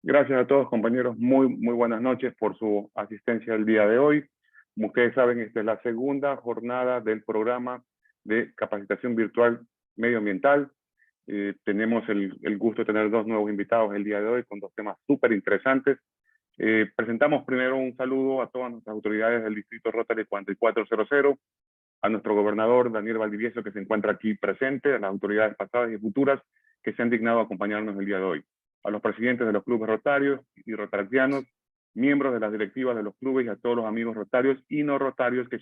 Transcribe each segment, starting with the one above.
Gracias a todos, compañeros. Muy buenas noches por su asistencia el día de hoy. Como ustedes saben, esta es la segunda jornada del programa de capacitación virtual medioambiental. Tenemos el gusto de tener dos nuevos invitados el día de hoy con dos temas súper interesantes. Presentamos primero un saludo a todas nuestras autoridades del Distrito Rotary 4400, a nuestro gobernador Daniel Valdivieso, que se encuentra aquí presente, a las autoridades pasadas y futuras que se han dignado a acompañarnos el día de hoy, a los presidentes de los clubes rotarios y rotaractianos, miembros de las directivas de los clubes y a todos los amigos rotarios y no rotarios que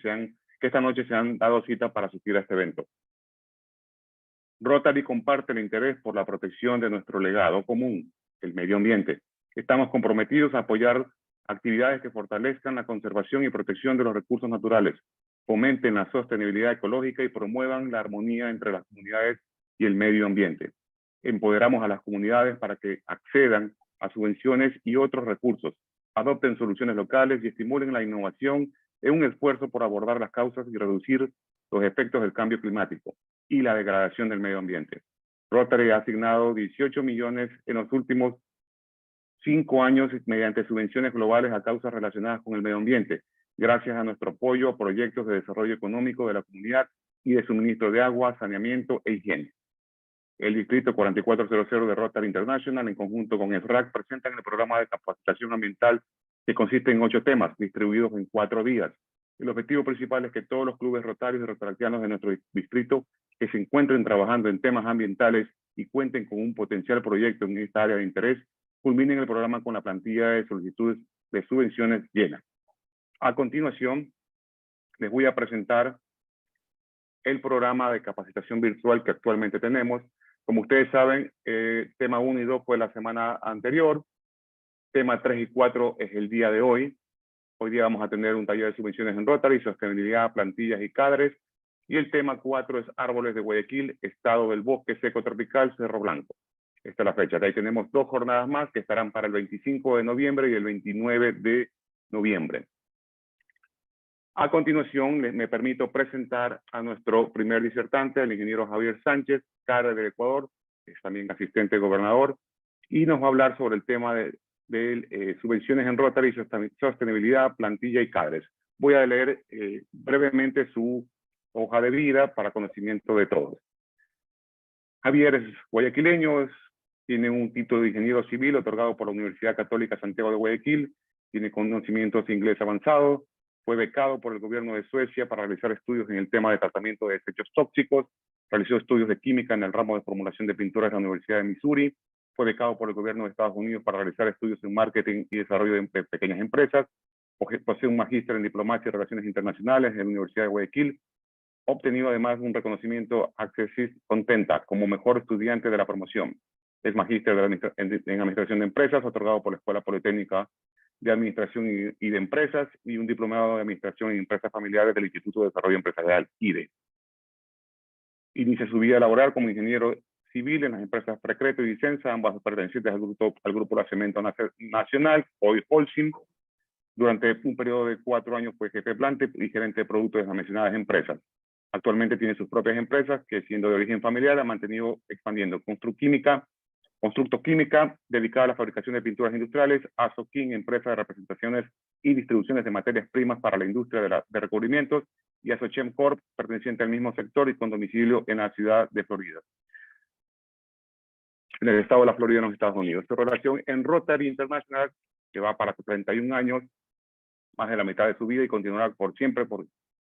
esta noche se han dado cita para asistir a este evento. Rotary comparte el interés por la protección de nuestro legado común, el medio ambiente. Estamos comprometidos a apoyar actividades que fortalezcan la conservación y protección de los recursos naturales, fomenten la sostenibilidad ecológica y promuevan la armonía entre las comunidades y el medio ambiente. Empoderamos a las comunidades para que accedan a subvenciones y otros recursos, adopten soluciones locales y estimulen la innovación en un esfuerzo por abordar las causas y reducir los efectos del cambio climático y la degradación del medio ambiente. Rotary ha asignado 18 millones en los últimos 5 años mediante subvenciones globales a causas relacionadas con el medio ambiente, gracias a nuestro apoyo a proyectos de desarrollo económico de la comunidad y de suministro de agua, saneamiento e higiene. El Distrito 4400 de Rotary International, en conjunto con EFRAC, presentan el programa de capacitación ambiental que consiste en 8 temas, distribuidos en 4 días. El objetivo principal es que todos los clubes rotarios y rotaractianos de nuestro distrito que se encuentren trabajando en temas ambientales y cuenten con un potencial proyecto en esta área de interés, culminen el programa con la plantilla de solicitudes de subvenciones llena. A continuación, les voy a presentar el programa de capacitación virtual que actualmente tenemos. Como ustedes saben, tema 1 y 2 fue la semana anterior, tema 3 y 4 es el día de hoy. Hoy día vamos a tener un taller de subvenciones en Rotary, sostenibilidad, plantillas y cadres. Y el tema 4 es árboles de Guayaquil, estado del bosque seco tropical, Cerro Blanco. Esta es la fecha. De ahí tenemos 2 jornadas más que estarán para el 25 de noviembre y el 29 de noviembre. A continuación, me permito presentar a nuestro primer disertante, el ingeniero Javier Sánchez, CADRE del Ecuador, que es también asistente gobernador, y nos va a hablar sobre el tema de subvenciones en Rotary, sostenibilidad, plantilla y cadres. Voy a leer brevemente su hoja de vida para conocimiento de todos. Javier es guayaquileño, tiene un título de ingeniero civil otorgado por la Universidad Católica Santiago de Guayaquil, tiene conocimientos de inglés avanzado, fue becado por el gobierno de Suecia para realizar estudios en el tema de tratamiento de desechos tóxicos, realizó estudios de química en el ramo de formulación de pinturas en la Universidad de Missouri, fue becado por el gobierno de Estados Unidos para realizar estudios en marketing y desarrollo de pequeñas empresas, posee un magíster en diplomacia y relaciones internacionales en la Universidad de Guayaquil, ha obtenido además un reconocimiento Accessis Contenta como mejor estudiante de la promoción. Es magíster en administración de empresas, otorgado por la Escuela Politécnica de Administración y de Empresas, y un diplomado de Administración en Empresas Familiares del Instituto de Desarrollo Empresarial, IDE. Inicia su vida laboral como ingeniero civil en las empresas Precreto y Vicenza, ambas pertenecientes al grupo La Cemento Nacional, hoy Holcim. Durante un periodo de 4 años fue jefe de planta y gerente de productos de las mencionadas empresas. Actualmente tiene sus propias empresas que, siendo de origen familiar, ha mantenido expandiendo. Constructo Química, dedicada a la fabricación de pinturas industriales, Azoquín, empresa de representaciones y distribuciones de materias primas para la industria de recubrimientos, y Asochem Corp, perteneciente al mismo sector y con domicilio en la ciudad de Florida, en el estado de la Florida, en los Estados Unidos. Su relación en Rotary International, que va para 31 años, más de la mitad de su vida, y continuará por siempre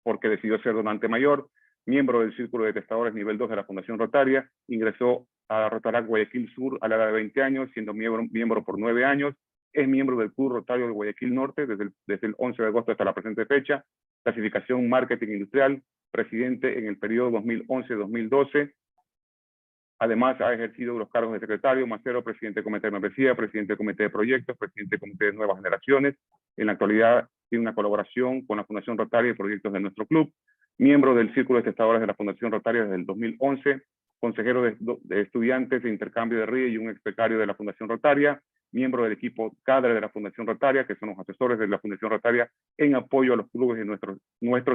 porque decidió ser donante mayor, miembro del Círculo de Testadores nivel 2 de la Fundación Rotaria, ingresó a Rotaract Guayaquil Sur a la edad de 20 años, siendo miembro por 9 años, es miembro del Club Rotario de Guayaquil Norte desde el 11 de agosto hasta la presente fecha, clasificación Marketing Industrial, presidente en el periodo 2011-2012, además ha ejercido los cargos de secretario, macero, presidente de comité de membresía, presidente de comité de proyectos, presidente de comité de nuevas generaciones. En la actualidad tiene una colaboración con la Fundación Rotaria y proyectos de nuestro club, miembro del Círculo de Testadores de la Fundación Rotaria desde el 2011, consejero de estudiantes de intercambio de RIE y un ex becario de la Fundación Rotaria, miembro del equipo cadre de la Fundación Rotaria, que son los asesores de la Fundación Rotaria en apoyo a los clubes de nuestros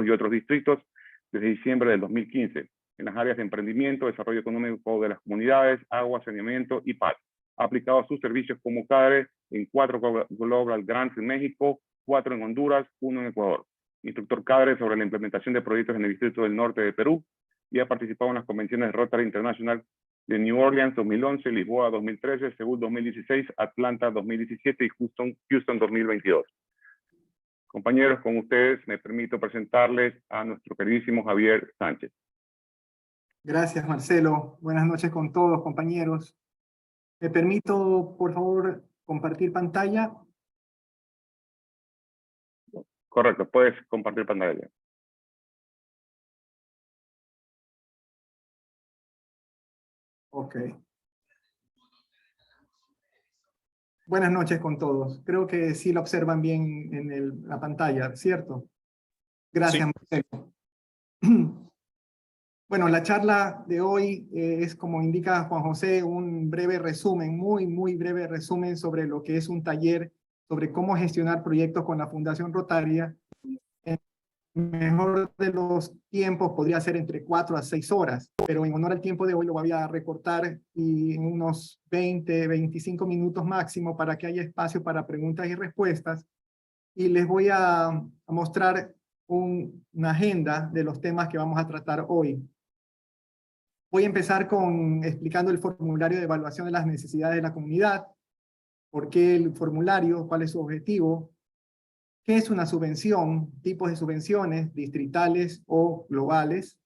y otros distritos desde diciembre del 2015, en las áreas de emprendimiento, desarrollo económico de las comunidades, agua, saneamiento y paz. aplicado a sus servicios como cadre en 4 Global Grants en México, 4 en Honduras, 1 en Ecuador. Instructor cadre sobre la implementación de proyectos en el Distrito del Norte de Perú y ha participado en las convenciones de Rotary International de New Orleans 2011, Lisboa 2013, Seúl 2016, Atlanta 2017 y Houston 2022. Compañeros, con ustedes me permito presentarles a nuestro queridísimo Javier Sánchez. Gracias, Marcelo. Buenas noches con todos, compañeros. Me permito, por favor, compartir pantalla. Correcto, puedes compartir pantalla. Ok. Buenas noches con todos. Creo que sí lo observan bien en la pantalla, ¿cierto? Gracias, sí. Marcelo. Bueno, la charla de hoy es, como indica Juan José, un breve resumen, muy breve resumen sobre lo que es un taller sobre cómo gestionar proyectos con la Fundación Rotaria. En el mejor de los tiempos podría ser entre 4 a 6 horas, pero en honor al tiempo de hoy lo voy a recortar y en unos 20-25 minutos máximo para que haya espacio para preguntas y respuestas. Y les voy a mostrar una agenda de los temas que vamos a tratar hoy. Voy a empezar explicando el formulario de evaluación de las necesidades de la comunidad, por qué el formulario, cuál es su objetivo, qué es una subvención, tipos de subvenciones, distritales o globales,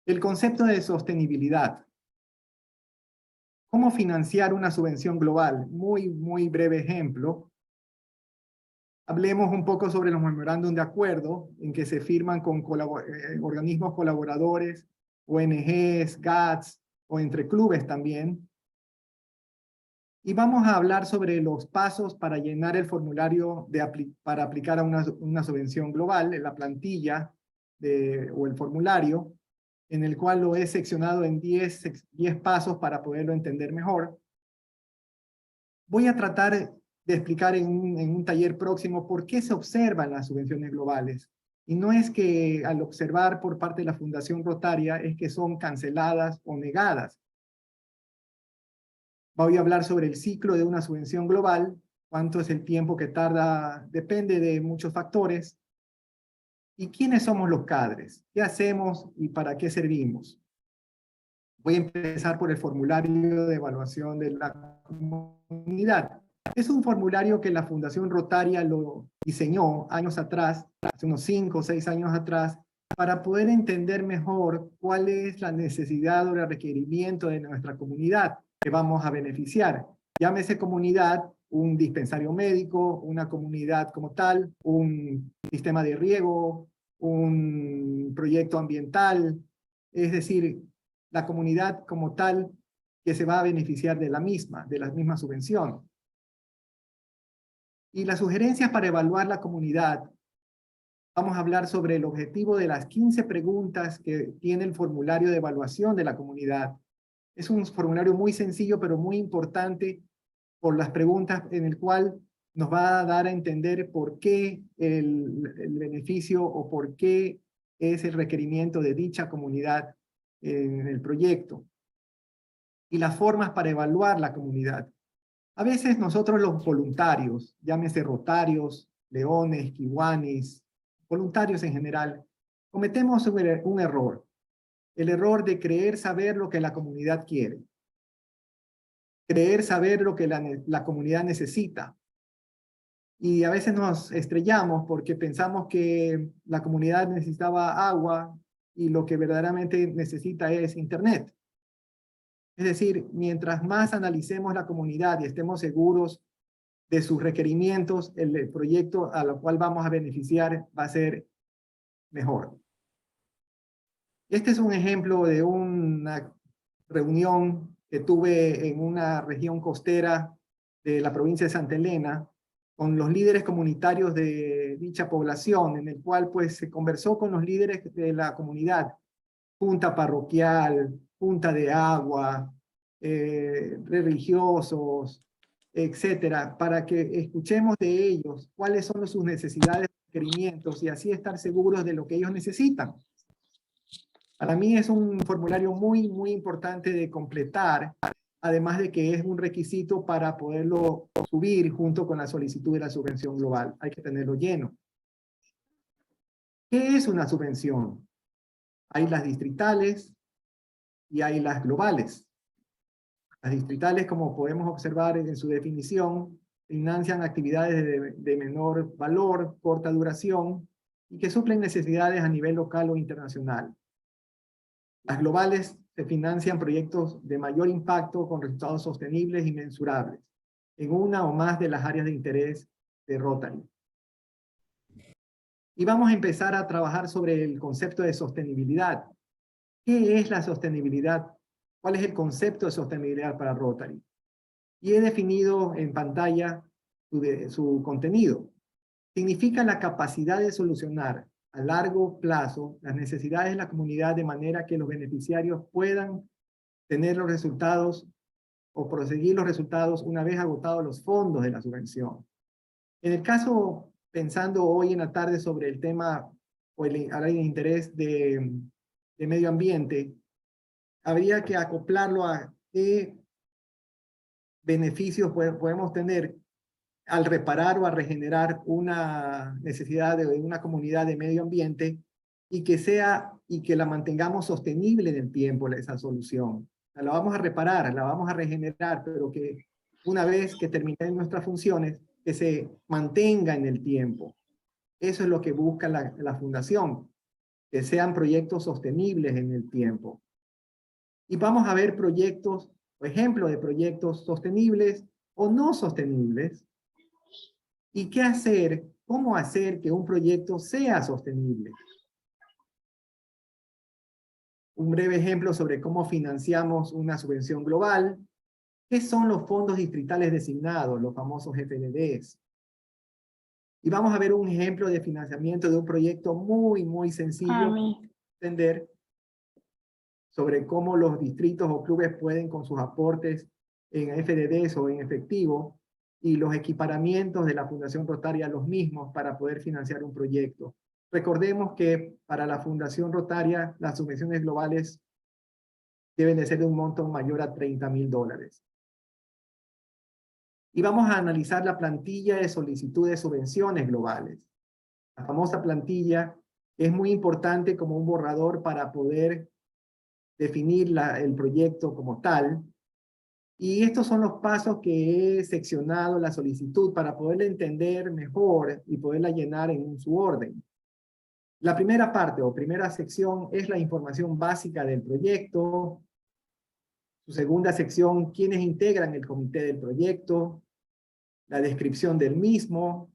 el concepto de sostenibilidad, cómo financiar una subvención global, muy breve ejemplo. Hablemos un poco sobre los memorándum de acuerdo en que se firman con organismos colaboradores, ONGs, GATS o entre clubes también. Y vamos a hablar sobre los pasos para llenar el formulario para aplicar a una subvención global, en la plantilla o el formulario, en el cual lo he seccionado en 10 pasos para poderlo entender mejor. Voy a tratar de explicar en un taller próximo por qué se observan las subvenciones globales. Y no es que al observar por parte de la Fundación Rotaria es que son canceladas o negadas. Voy a hablar sobre el ciclo de una subvención global, cuánto es el tiempo que tarda, depende de muchos factores. ¿Y quiénes somos los cadres? ¿Qué hacemos y para qué servimos? Voy a empezar por el formulario de evaluación de la comunidad. Es un formulario que la Fundación Rotaria lo diseñó años atrás, hace unos 5 o 6 años atrás, para poder entender mejor cuál es la necesidad o el requerimiento de nuestra comunidad que vamos a beneficiar. Llámese comunidad, un dispensario médico, una comunidad como tal, un sistema de riego, un proyecto ambiental, es decir, la comunidad como tal que se va a beneficiar de la misma subvención. Y las sugerencias para evaluar la comunidad, vamos a hablar sobre el objetivo de las 15 preguntas que tiene el formulario de evaluación de la comunidad. Es un formulario muy sencillo, pero muy importante por las preguntas en el cual nos va a dar a entender por qué el beneficio o por qué es el requerimiento de dicha comunidad en el proyecto. Y las formas para evaluar la comunidad. A veces nosotros los voluntarios, llámese rotarios, leones, kiwanis, voluntarios en general, cometemos un error. El error de creer saber lo que la comunidad quiere. Creer saber lo que la comunidad necesita. Y a veces nos estrellamos porque pensamos que la comunidad necesitaba agua y lo que verdaderamente necesita es internet. Es decir, mientras más analicemos la comunidad y estemos seguros de sus requerimientos, el proyecto a lo cual vamos a beneficiar va a ser mejor. Este es un ejemplo de una reunión que tuve en una región costera de la provincia de Santa Elena con los líderes comunitarios de dicha población, en el cual pues se conversó con los líderes de la comunidad, junta parroquial, junta de agua, religiosos, etcétera, para que escuchemos de ellos cuáles son sus necesidades, requerimientos y así estar seguros de lo que ellos necesitan. Para mí es un formulario muy importante de completar además de que es un requisito para poderlo subir junto con la solicitud de la subvención global. Hay que tenerlo lleno. ¿Qué es una subvención? Hay las distritales y hay las globales. Las distritales, como podemos observar en su definición, financian actividades de menor valor, corta duración, y que suplen necesidades a nivel local o internacional. Las globales se financian proyectos de mayor impacto con resultados sostenibles y mensurables en una o más de las áreas de interés de Rotary. Y vamos a empezar a trabajar sobre el concepto de sostenibilidad. ¿Qué es la sostenibilidad? ¿Cuál es el concepto de sostenibilidad para Rotary? Y he definido en pantalla su contenido. Significa la capacidad de solucionar a largo plazo las necesidades de la comunidad de manera que los beneficiarios puedan tener los resultados o proseguir los resultados una vez agotados los fondos de la subvención. En el caso, pensando hoy en la tarde sobre el tema o el área de interés de medio ambiente, habría que acoplarlo a qué beneficios podemos tener al reparar o a regenerar una necesidad de una comunidad de medio ambiente y que la mantengamos sostenible en el tiempo, esa solución. La vamos a reparar, la vamos a regenerar, pero que una vez que terminen nuestras funciones, que se mantenga en el tiempo. Eso es lo que busca la fundación, que sean proyectos sostenibles en el tiempo. Y vamos a ver proyectos, o ejemplos de proyectos sostenibles o no sostenibles, y qué hacer, cómo hacer que un proyecto sea sostenible. Un breve ejemplo sobre cómo financiamos una subvención global. ¿Qué son los fondos distritales designados, los famosos FDDs? Y vamos a ver un ejemplo de financiamiento de un proyecto muy sencillo de entender sobre cómo los distritos o clubes pueden con sus aportes en FDDs o en efectivo y los equiparamientos de la Fundación Rotaria los mismos para poder financiar un proyecto. Recordemos que para la Fundación Rotaria las subvenciones globales deben de ser de un monto mayor a $30,000. Y vamos a analizar la plantilla de solicitud de subvenciones globales. La famosa plantilla es muy importante como un borrador para poder definir el proyecto como tal. Y estos son los pasos que he seccionado la solicitud para poderla entender mejor y poderla llenar en su orden. La primera parte o primera sección es la información básica del proyecto. Su segunda sección, quiénes integran el comité del proyecto. La descripción del mismo.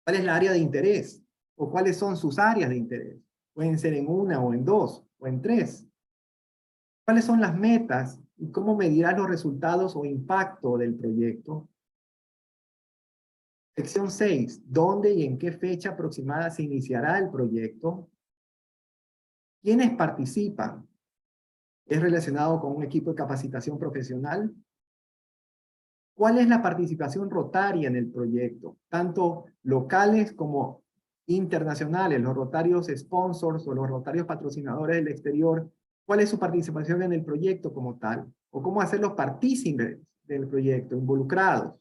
¿Cuál es la área de interés? ¿O cuáles son sus áreas de interés? Pueden ser en una o en dos o en tres. ¿Cuáles son las metas y cómo medirás los resultados o impacto del proyecto? Sección 6. ¿Dónde y en qué fecha aproximada se iniciará el proyecto? ¿Quiénes participan? ¿Es relacionado con un equipo de capacitación profesional? ¿Cuál es la participación rotaria en el proyecto? Tanto locales como internacionales, los rotarios sponsors o los rotarios patrocinadores del exterior. ¿Cuál es su participación en el proyecto como tal? ¿O cómo hacerlos partícipes del proyecto, involucrados?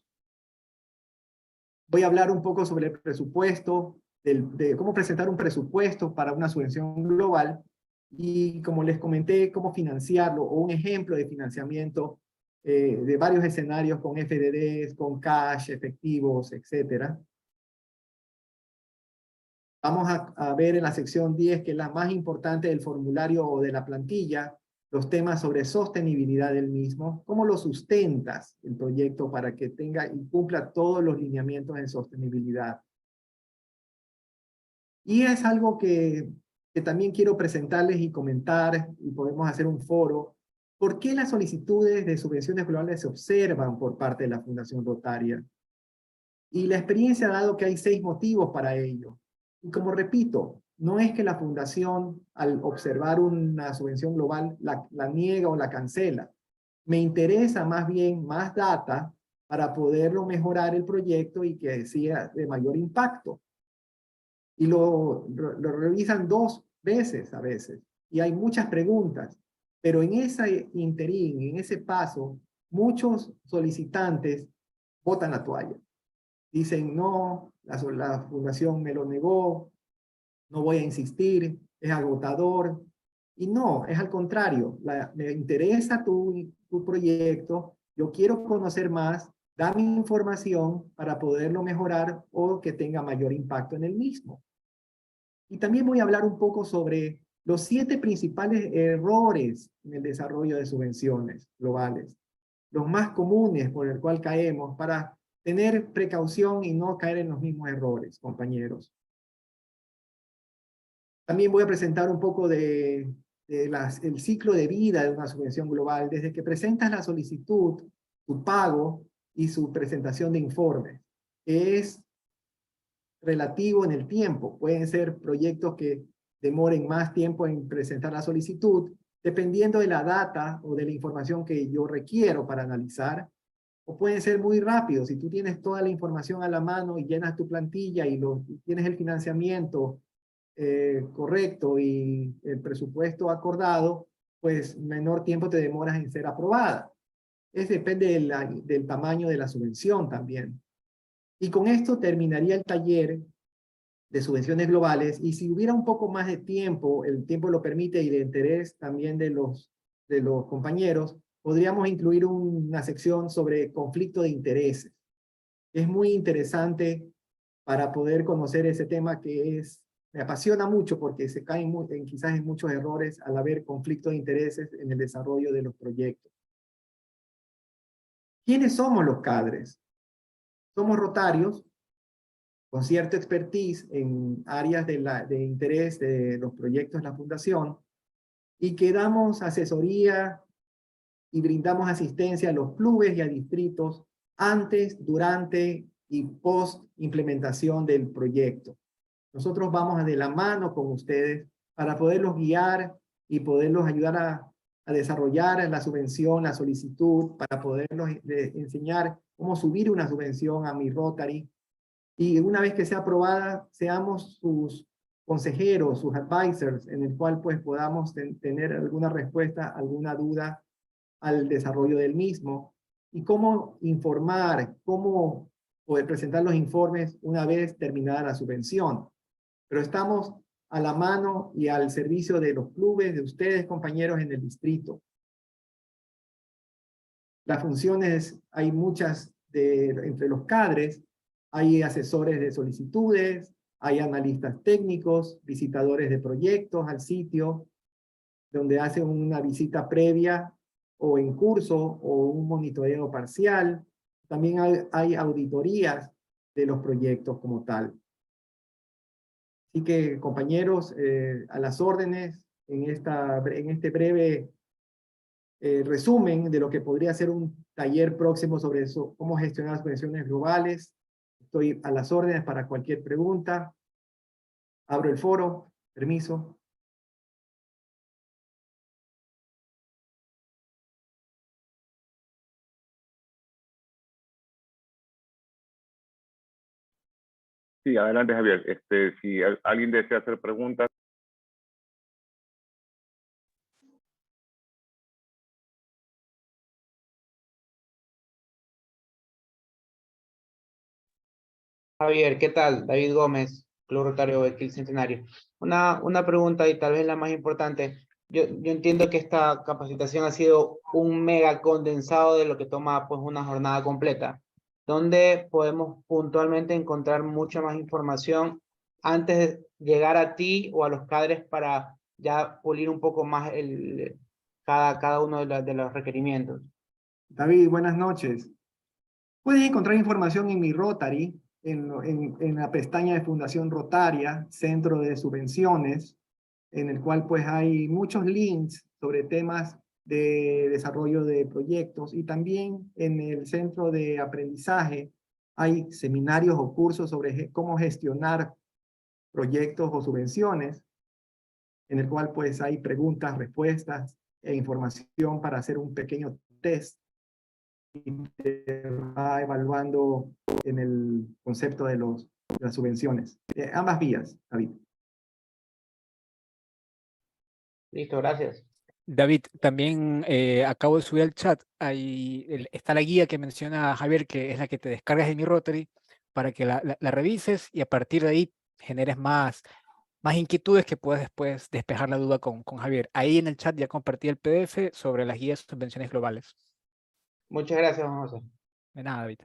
Voy a hablar un poco sobre el presupuesto, de cómo presentar un presupuesto para una subvención global y, como les comenté, cómo financiarlo o un ejemplo de financiamiento de varios escenarios con FDDs, con cash, efectivos, etc. Vamos a ver en la sección 10, que es la más importante del formulario o de la plantilla, los temas sobre sostenibilidad del mismo. ¿Cómo lo sustentas el proyecto para que tenga y cumpla todos los lineamientos de sostenibilidad? Y es algo que también quiero presentarles y comentar, y podemos hacer un foro. ¿Por qué las solicitudes de subvenciones globales se observan por parte de la Fundación Rotaria? Y la experiencia ha dado que hay 6 motivos para ello. Y como repito, no es que la Fundación, al observar una subvención global, la niega o la cancela. Me interesa más bien más data para poderlo mejorar el proyecto y que sea de mayor impacto. Y lo revisan 2 veces a veces. Y hay muchas preguntas. Pero en ese interín, en ese paso, muchos solicitantes botan la toalla. Dicen, no, la fundación me lo negó, no voy a insistir, es agotador. Y no, es al contrario, me interesa tu proyecto, yo quiero conocer más, dame información para poderlo mejorar o que tenga mayor impacto en el mismo. Y también voy a hablar un poco sobre los 7 principales errores en el desarrollo de subvenciones globales, los más comunes por el cual caemos, para tener precaución y no caer en los mismos errores, compañeros. También voy a presentar un poco el ciclo de vida de una subvención global, desde que presentas la solicitud, su pago y su presentación de informes. Es relativo en el tiempo. Pueden ser proyectos que demoren más tiempo en presentar la solicitud, dependiendo de la data o de la información que yo requiero para analizar, o pueden ser muy rápidos. Si tú tienes toda la información a la mano y llenas tu plantilla y tienes el financiamiento correcto y el presupuesto acordado, pues menor tiempo te demoras en ser aprobada. Depende del tamaño de la subvención también. Y con esto terminaría el taller de subvenciones globales, y si hubiera un poco más de tiempo, el tiempo lo permite y de interés también de los compañeros, podríamos incluir una sección sobre conflicto de intereses. Es muy interesante para poder conocer ese tema que me apasiona mucho porque se caen quizás en muchos errores al haber conflicto de intereses en el desarrollo de los proyectos. ¿Quiénes somos los cadres? Somos rotarios con cierta expertise en áreas de interés de los proyectos de la fundación, y que damos asesoría y brindamos asistencia a los clubes y a distritos antes, durante y post implementación del proyecto. Nosotros vamos de la mano con ustedes para poderlos guiar y poderlos ayudar a desarrollar la subvención, la solicitud, para poderlos enseñar cómo subir una subvención a mi Rotary. Y una vez que sea aprobada, seamos sus consejeros, sus advisors, en el cual pues podamos tener alguna respuesta, alguna duda al desarrollo del mismo, y cómo informar, cómo poder presentar los informes una vez terminada la subvención. Pero estamos a la mano y al servicio de los clubes, de ustedes, compañeros, en el distrito. Las funciones, hay muchas entre los cadres, hay asesores de solicitudes, hay analistas técnicos, visitadores de proyectos al sitio, donde hacen una visita previa o en curso o un monitoreo parcial. También hay auditorías de los proyectos como tal. Así que, compañeros, a las órdenes en este breve resumen de lo que podría ser un taller próximo sobre eso, cómo gestionar las subvenciones globales. Estoy a las órdenes para cualquier pregunta. Abro el foro. Permiso. Sí, adelante, Javier. Si alguien desea hacer preguntas. Javier, ¿qué tal? David Gómez, Club Rotario Bequil Centenario. Una pregunta y tal vez la más importante. Yo entiendo que esta capacitación ha sido un mega condensado de lo que toma pues una jornada completa, donde podemos puntualmente encontrar mucha más información antes de llegar a ti o a los cadres para ya pulir un poco más cada uno de los requerimientos. David, buenas noches. Puedes encontrar información en mi Rotary, en la pestaña de Fundación Rotaria, Centro de Subvenciones, en el cual pues hay muchos links sobre temas de desarrollo de proyectos, y también en el centro de aprendizaje hay seminarios o cursos sobre cómo gestionar proyectos o subvenciones, en el cual pues hay preguntas, respuestas e información para hacer un pequeño test y te va evaluando en el concepto de las subvenciones. Ambas vías, David. Listo, gracias. David, también acabo de subir al chat, ahí está la guía que menciona Javier, que es la que te descargas en mi Rotary, para que la revises y a partir de ahí generes más inquietudes que puedas después despejar la duda con Javier. Ahí en el chat ya compartí el PDF sobre las guías de subvenciones globales. Muchas gracias, Juan José. De nada, David.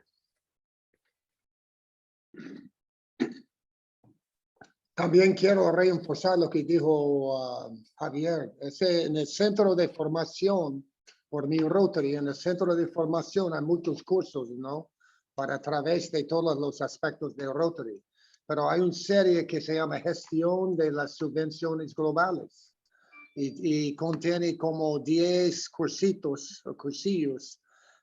También quiero reforzar lo que dijo Javier. En el centro de formación, por mi Rotary, en el centro de formación hay muchos cursos, ¿no? Para a través de todos los aspectos de Rotary. Pero hay una serie que se llama Gestión de las Subvenciones Globales. Y contiene como 10 cursitos o cursillos.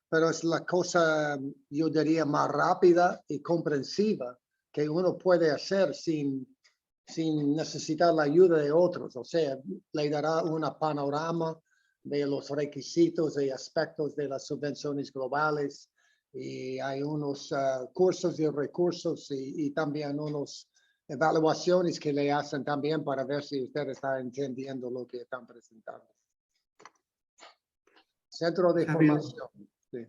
Pero es la cosa, yo diría, más rápida y comprensiva que uno puede hacer sin necesitar la ayuda de otros. O sea, le dará un panorama de los requisitos y aspectos de las subvenciones globales. Y hay unos cursos y recursos y también unos evaluaciones que le hacen también para ver si usted está entendiendo lo que están presentando. Centro de Javier. formación. Sí.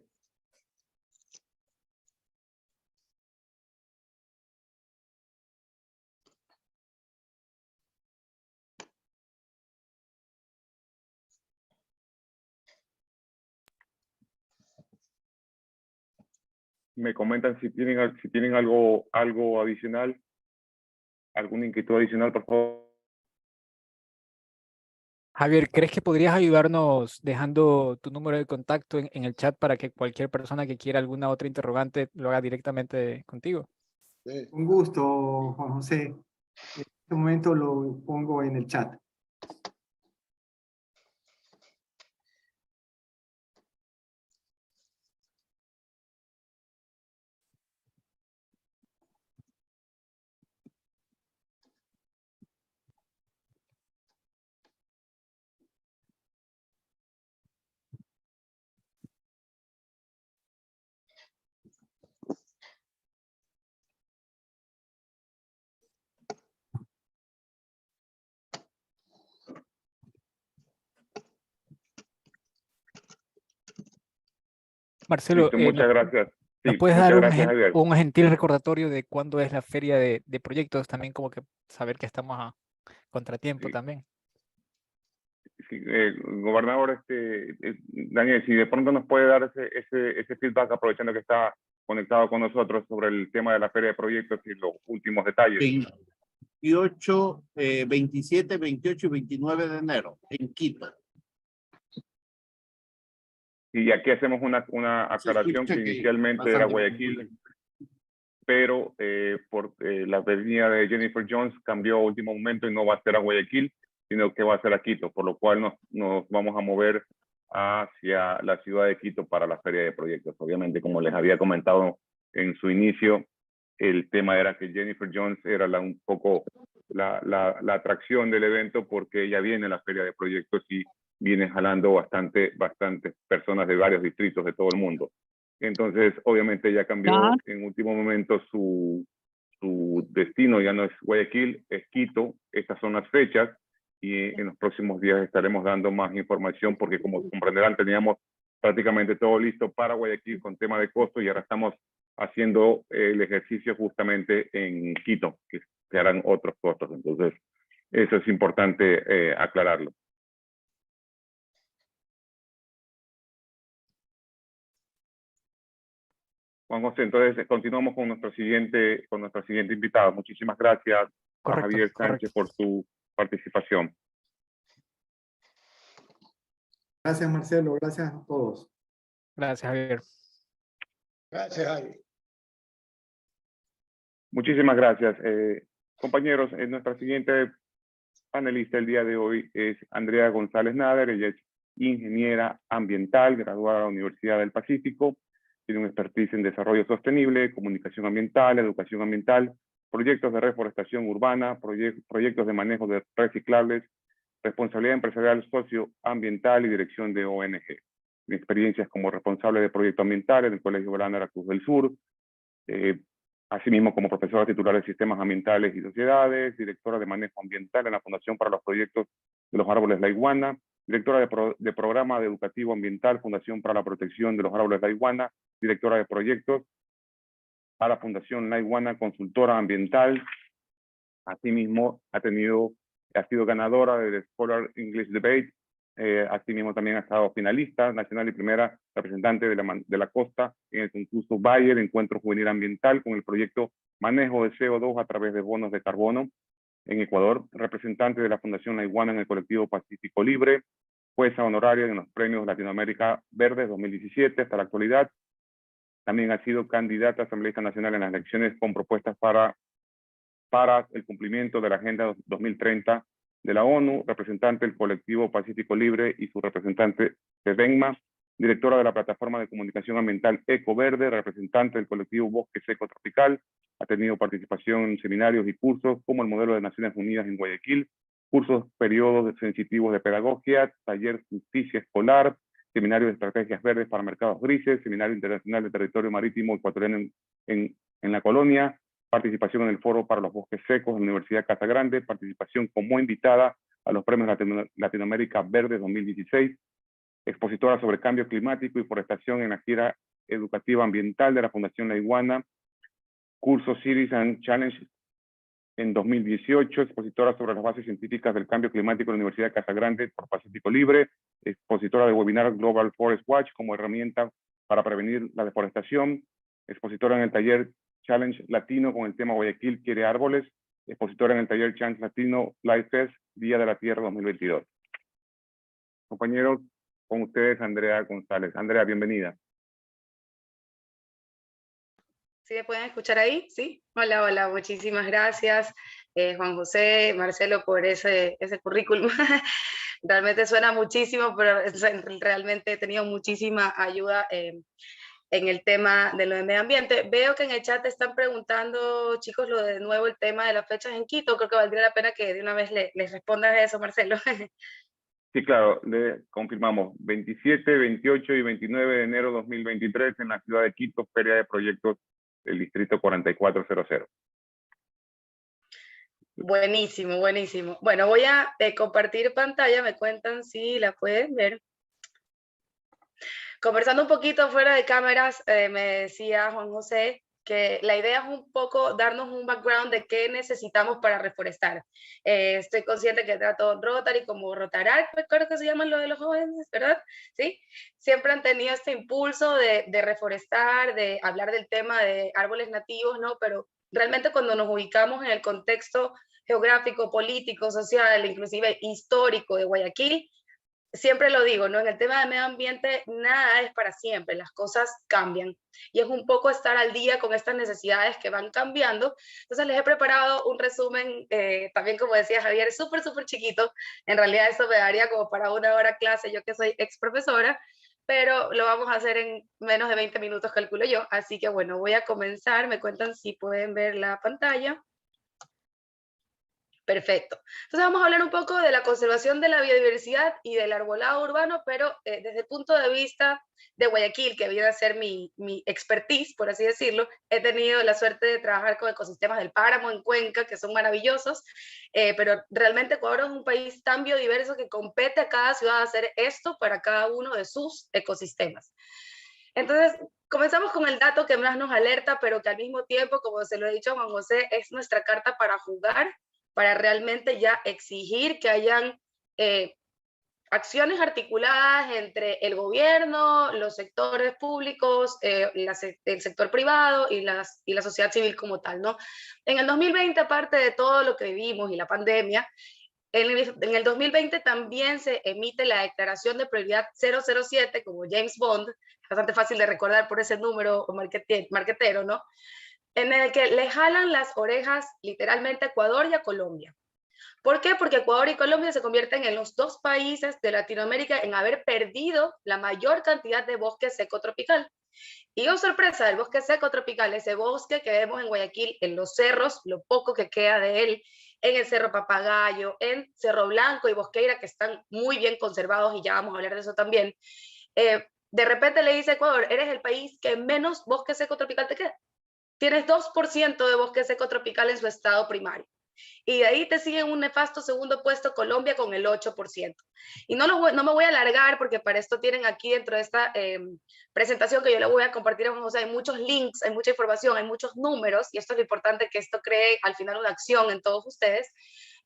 Me comentan si tienen algo adicional, alguna inquietud adicional, por favor. Javier, ¿crees que podrías ayudarnos dejando tu número de contacto en el chat para que cualquier persona que quiera alguna otra interrogante lo haga directamente contigo? Sí. Un gusto, Juan José. En este momento lo pongo en el chat. Marcelo, Listo, muchas gracias. ¿nos Sí, puedes muchas dar gracias, Javier. un gentil recordatorio de cuándo es la feria de proyectos? También como que saber que estamos a contratiempo Sí. también. Sí, gobernador, Daniel, si de pronto nos puede dar ese feedback, aprovechando que está conectado con nosotros, sobre el tema de la feria de proyectos y los últimos detalles. 28, 27, 28 y 29 de enero en Quito. Y aquí hacemos una aclaración que inicialmente era Guayaquil, pero por la venida de Jennifer Jones cambió a último momento y no va a ser a Guayaquil, sino que va a ser a Quito, por lo cual nos vamos a mover hacia la ciudad de Quito para la feria de proyectos. Obviamente, como les había comentado en su inicio, el tema era que Jennifer Jones era un poco la atracción del evento, porque ella viene a la feria de proyectos y viene jalando bastantes personas de varios distritos de todo el mundo. Entonces, obviamente, ella cambió en último momento su destino, ya no es Guayaquil, es Quito. Estas son las fechas y en los próximos días estaremos dando más información, porque como comprenderán, teníamos prácticamente todo listo para Guayaquil con tema de costo y ahora estamos haciendo el ejercicio justamente en Quito, que se harán otros costos. Entonces, eso es importante aclararlo. Juan José, entonces continuamos con nuestra siguiente invitada. Muchísimas gracias a Javier Sánchez por su participación. Gracias, Marcelo. Gracias a todos. Gracias, Javier. Gracias, Javier. Muchísimas gracias. Compañeros, nuestra siguiente panelista el día de hoy es Andrea González Nader. Ella es ingeniera ambiental, graduada de la Universidad del Pacífico. Tiene un expertise en desarrollo sostenible, comunicación ambiental, educación ambiental, proyectos de reforestación urbana, proyectos de manejo de reciclables, responsabilidad empresarial socioambiental y dirección de ONG. Tiene experiencias como responsable de proyecto ambiental en el Colegio Verano de la Cruz del Sur, asimismo como profesora titular de Sistemas Ambientales y Sociedades, directora de Manejo Ambiental en la Fundación para los Proyectos de los Árboles La Iguana, directora de Programa de Educativo Ambiental, Fundación para la Protección de los Árboles La Iguana, directora de Proyectos para Fundación La Iguana, consultora ambiental. Asimismo, ha sido ganadora del Scholar English Debate. Asimismo, también ha estado finalista nacional y primera representante de la costa en el concurso Bayer, Encuentro Juvenil Ambiental, con el proyecto Manejo de CO2 a través de bonos de carbono en Ecuador, representante de la Fundación La Iguana en el colectivo Pacífico Libre, jueza honoraria en los premios Latinoamérica Verde 2017 hasta la actualidad. También ha sido candidata a asambleísta nacional en las elecciones con propuestas para el cumplimiento de la Agenda 2030 de la ONU, representante del colectivo Pacífico Libre y su representante de Benma, directora de la plataforma de comunicación ambiental Ecoverde, representante del colectivo Bosque Seco Tropical. Ha tenido participación en seminarios y cursos como el modelo de Naciones Unidas en Guayaquil, cursos periodos sensitivos de pedagogía, taller justicia escolar, seminario de estrategias verdes para mercados grises, seminario internacional de territorio marítimo ecuatoriano en la colonia, participación en el foro para los bosques secos en la Universidad Casa Grande, participación como invitada a los premios Latinoamérica Verde 2016, expositora sobre cambio climático y forestación en la gira educativa ambiental de la Fundación La Iguana, curso Cities and Challenge en 2018, expositora sobre las bases científicas del cambio climático en la Universidad Casa Grande por Pacífico Libre, expositora de webinar Global Forest Watch como herramienta para prevenir la deforestación, expositora en el taller Challenge Latino con el tema Guayaquil quiere árboles, expositora en el taller Challenge Latino Life Fest, Día de la Tierra 2022. Compañeros, con ustedes Andrea González. Andrea, bienvenida. ¿Sí me pueden escuchar ahí? ¿Sí? Hola, hola, muchísimas gracias, Juan José, Marcelo, por ese currículum. Realmente suena muchísimo, pero realmente he tenido muchísima ayuda en el tema de lo de medio ambiente. Veo que en el chat están preguntando, chicos, de nuevo el tema de las fechas en Quito. Creo que valdría la pena que de una vez les respondas a eso, Marcelo. Sí, claro, le confirmamos. 27, 28 y 29 de enero de 2023 en la ciudad de Quito, Feria de Proyectos del Distrito 4400. Buenísimo, buenísimo. Bueno, voy a compartir pantalla, me cuentan si la pueden ver. Conversando un poquito fuera de cámaras, me decía Juan José que la idea es un poco darnos un background de qué necesitamos para reforestar. Estoy consciente que trato Rotary como Rotaract, recuerdo que se llaman lo de los jóvenes, ¿verdad? ¿Sí? Siempre han tenido este impulso de reforestar, de hablar del tema de árboles nativos, ¿no? Pero realmente cuando nos ubicamos en el contexto geográfico, político, social, inclusive histórico de Guayaquil, siempre lo digo, ¿no? En el tema de medio ambiente, nada es para siempre, las cosas cambian. Y es un poco estar al día con estas necesidades que van cambiando. Entonces les he preparado un resumen, también como decía Javier, súper chiquito. En realidad eso me daría como para 1 hora clase, yo que soy ex profesora, pero lo vamos a hacer en menos de 20 minutos, calculo yo. Así que bueno, voy a comenzar. Me cuentan si pueden ver la pantalla. Perfecto. Entonces vamos a hablar un poco de la conservación de la biodiversidad y del arbolado urbano, pero desde el punto de vista de Guayaquil, que viene a ser mi expertise, por así decirlo. He tenido la suerte de trabajar con ecosistemas del páramo en Cuenca, que son maravillosos, pero realmente Ecuador es un país tan biodiverso que compete a cada ciudad hacer esto para cada uno de sus ecosistemas. Entonces, comenzamos con el dato que más nos alerta, pero que al mismo tiempo, como se lo he dicho a Juan José, es nuestra carta para jugar, para realmente ya exigir que hayan acciones articuladas entre el gobierno, los sectores públicos, el sector privado y la sociedad civil como tal, ¿no? En el 2020, aparte de todo lo que vivimos y la pandemia, en el 2020 también se emite la declaración de prioridad 007, como James Bond, bastante fácil de recordar por ese número marquetero, ¿no? En el que le jalan las orejas literalmente a Ecuador y a Colombia. ¿Por qué? Porque Ecuador y Colombia se convierten en los 2 países de Latinoamérica en haber perdido la mayor cantidad de bosque seco tropical. Y oh sorpresa, el bosque seco tropical, ese bosque que vemos en Guayaquil, en los cerros, lo poco que queda de él, en el Cerro Papagayo, en Cerro Blanco y Bosqueira, que están muy bien conservados, y ya vamos a hablar de eso también. De repente le dice a Ecuador, eres el país que menos bosque seco tropical te queda. Tienes 2% de bosque seco tropical en su estado primario. Y de ahí te sigue en un nefasto segundo puesto Colombia con el 8%. Y no me voy a alargar porque para esto tienen aquí dentro de esta presentación que yo le voy a compartir a José, hay muchos links, hay mucha información, hay muchos números, y esto es lo importante, que esto cree al final una acción en todos ustedes,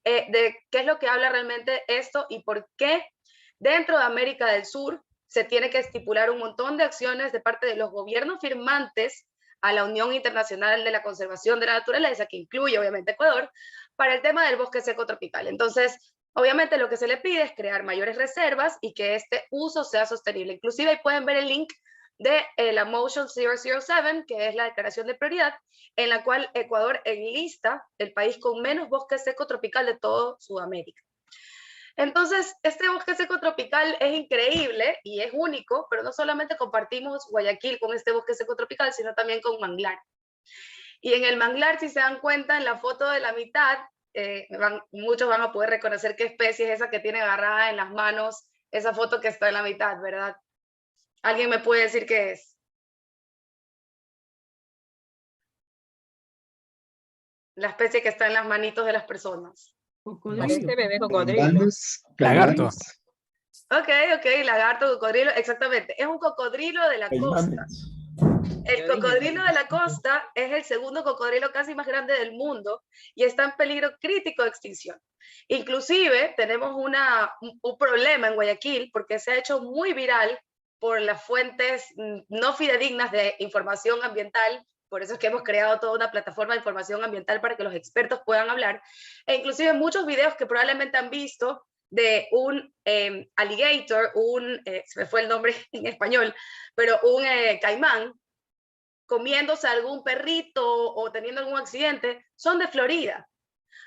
de qué es lo que habla realmente esto y por qué dentro de América del Sur se tiene que estipular un montón de acciones de parte de los gobiernos firmantes a la Unión Internacional de la Conservación de la Naturaleza, que incluye obviamente Ecuador, para el tema del bosque seco tropical. Entonces, obviamente lo que se le pide es crear mayores reservas y que este uso sea sostenible. Inclusive ahí pueden ver el link de la Motion 007, que es la declaración de prioridad, en la cual Ecuador enlista el país con menos bosque seco tropical de todo Sudamérica. Entonces, este bosque seco tropical es increíble y es único, pero no solamente compartimos Guayaquil con este bosque seco tropical, sino también con manglar. Y en el manglar, si se dan cuenta, en la foto de la mitad, muchos van a poder reconocer qué especie es esa que tiene agarrada en las manos esa foto que está en la mitad, ¿verdad? ¿Alguien me puede decir qué es? La especie que está en las manitos de las personas. Este bebé cocodrilo. Lagarto. Ok, lagarto, cocodrilo, exactamente. Es un cocodrilo de la costa. El cocodrilo de la costa es el segundo cocodrilo casi más grande del mundo y está en peligro crítico de extinción. Inclusive tenemos un problema en Guayaquil porque se ha hecho muy viral por las fuentes no fidedignas de información ambiental. Por eso es que hemos creado toda una plataforma de información ambiental para que los expertos puedan hablar. E inclusive muchos videos que probablemente han visto de un alligator, se me fue el nombre en español, pero un caimán, comiéndose a algún perrito o teniendo algún accidente, son de Florida.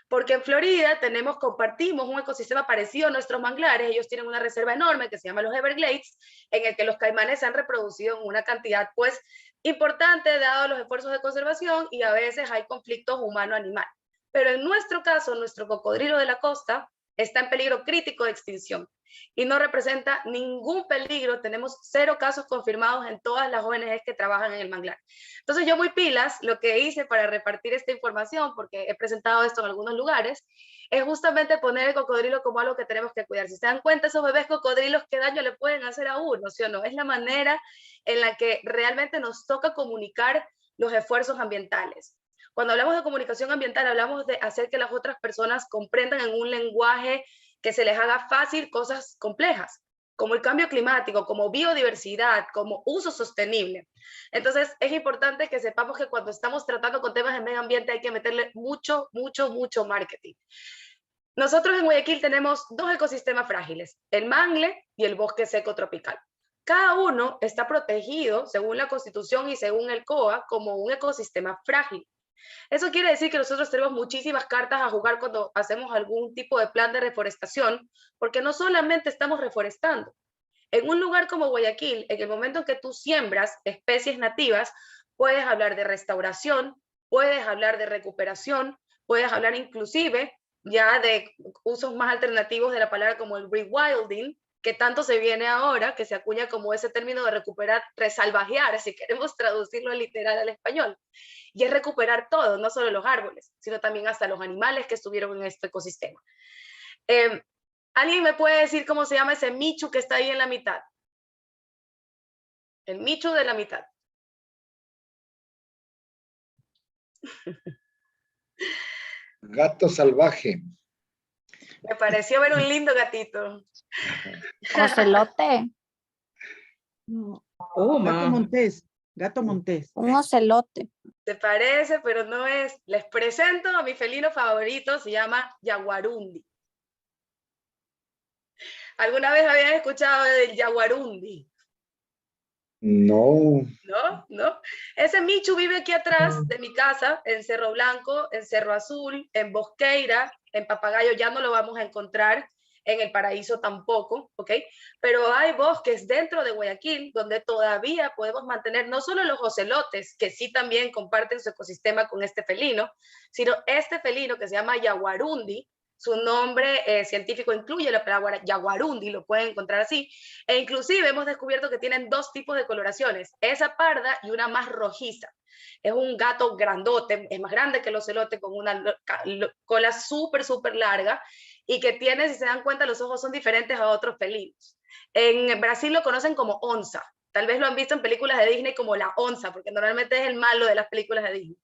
Porque en Florida compartimos un ecosistema parecido a nuestros manglares. Ellos tienen una reserva enorme que se llama los Everglades, en el que los caimanes se han reproducido en una cantidad pues importante dado los esfuerzos de conservación, y a veces hay conflictos humano-animal. Pero en nuestro caso, nuestro cocodrilo de la costa está en peligro crítico de extinción y no representa ningún peligro. Tenemos 0 casos confirmados en todas las ONGs que trabajan en el manglar. Entonces yo muy pilas, lo que hice para repartir esta información, porque he presentado esto en algunos lugares, es justamente poner el cocodrilo como algo que tenemos que cuidar. Si se dan cuenta, esos bebés cocodrilos, ¿qué daño le pueden hacer a uno? ¿Sí o no? Es la manera en la que realmente nos toca comunicar los esfuerzos ambientales. Cuando hablamos de comunicación ambiental, hablamos de hacer que las otras personas comprendan en un lenguaje que se les haga fácil cosas complejas, como el cambio climático, como biodiversidad, como uso sostenible. Entonces, es importante que sepamos que cuando estamos tratando con temas de medio ambiente hay que meterle mucho marketing. Nosotros en Guayaquil tenemos 2 ecosistemas frágiles, el mangle y el bosque seco tropical. Cada uno está protegido, según la Constitución y según el COA, como un ecosistema frágil. Eso quiere decir que nosotros tenemos muchísimas cartas a jugar cuando hacemos algún tipo de plan de reforestación, porque no solamente estamos reforestando. En un lugar como Guayaquil, en el momento en que tú siembras especies nativas, puedes hablar de restauración, puedes hablar de recuperación, puedes hablar inclusive ya de usos más alternativos de la palabra como el rewilding, que tanto se viene ahora, que se acuña como ese término de recuperar, resalvajear, si queremos traducirlo literal al español. Y es recuperar todo, no solo los árboles, sino también hasta los animales que estuvieron en este ecosistema. ¿Alguien me puede decir cómo se llama ese michu que está ahí en la mitad? El michu de la mitad. Gato salvaje. Me pareció ver un lindo gatito. Ocelote. Oh, gato montés. Gato montés. Un ocelote. Se parece, pero no es. Les presento a mi felino favorito, se llama Yaguarundi. ¿Alguna vez habían escuchado del Yaguarundi? No. ¿No? Ese michu vive aquí atrás de mi casa, en Cerro Blanco, en Cerro Azul, en Bosqueira, en Papagayo ya no lo vamos a encontrar, en El Paraíso tampoco, ¿ok? Pero hay bosques dentro de Guayaquil donde todavía podemos mantener no solo los ocelotes, que sí también comparten su ecosistema con este felino, sino este felino que se llama Yaguarundi, su nombre científico incluye la palabra yaguarundi, lo pueden encontrar así, e inclusive hemos descubierto que tienen dos tipos de coloraciones, esa parda y una más rojiza. Es un gato grandote, es más grande que el ocelote, con una cola súper larga, y que tiene, si se dan cuenta, los ojos son diferentes a otros felinos. En Brasil lo conocen como onza. Tal vez lo han visto en películas de Disney como la onza, porque normalmente es el malo de las películas de Disney.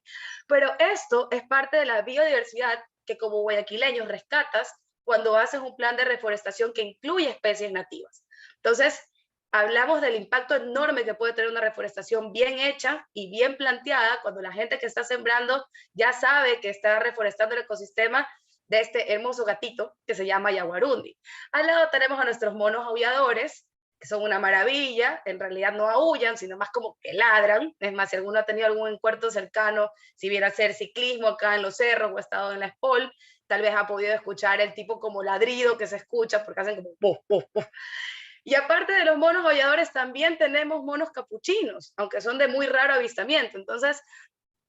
Pero esto es parte de la biodiversidad que como guayaquileños rescatas cuando haces un plan de reforestación que incluye especies nativas. Entonces, hablamos del impacto enorme que puede tener una reforestación bien hecha y bien planteada cuando la gente que está sembrando ya sabe que está reforestando el ecosistema de este hermoso gatito que se llama yaguarundi. Al lado tenemos a nuestros monos aulladores, que son una maravilla, en realidad no aullan, sino más como que ladran. Es más, si alguno ha tenido algún encuentro cercano, si viene a hacer ciclismo acá en los cerros o ha estado en la SPOL, tal vez ha podido escuchar el tipo como ladrido que se escucha, porque hacen como puf, puf, puf. Y aparte de los monos aulladores, también tenemos monos capuchinos, aunque son de muy raro avistamiento. Entonces,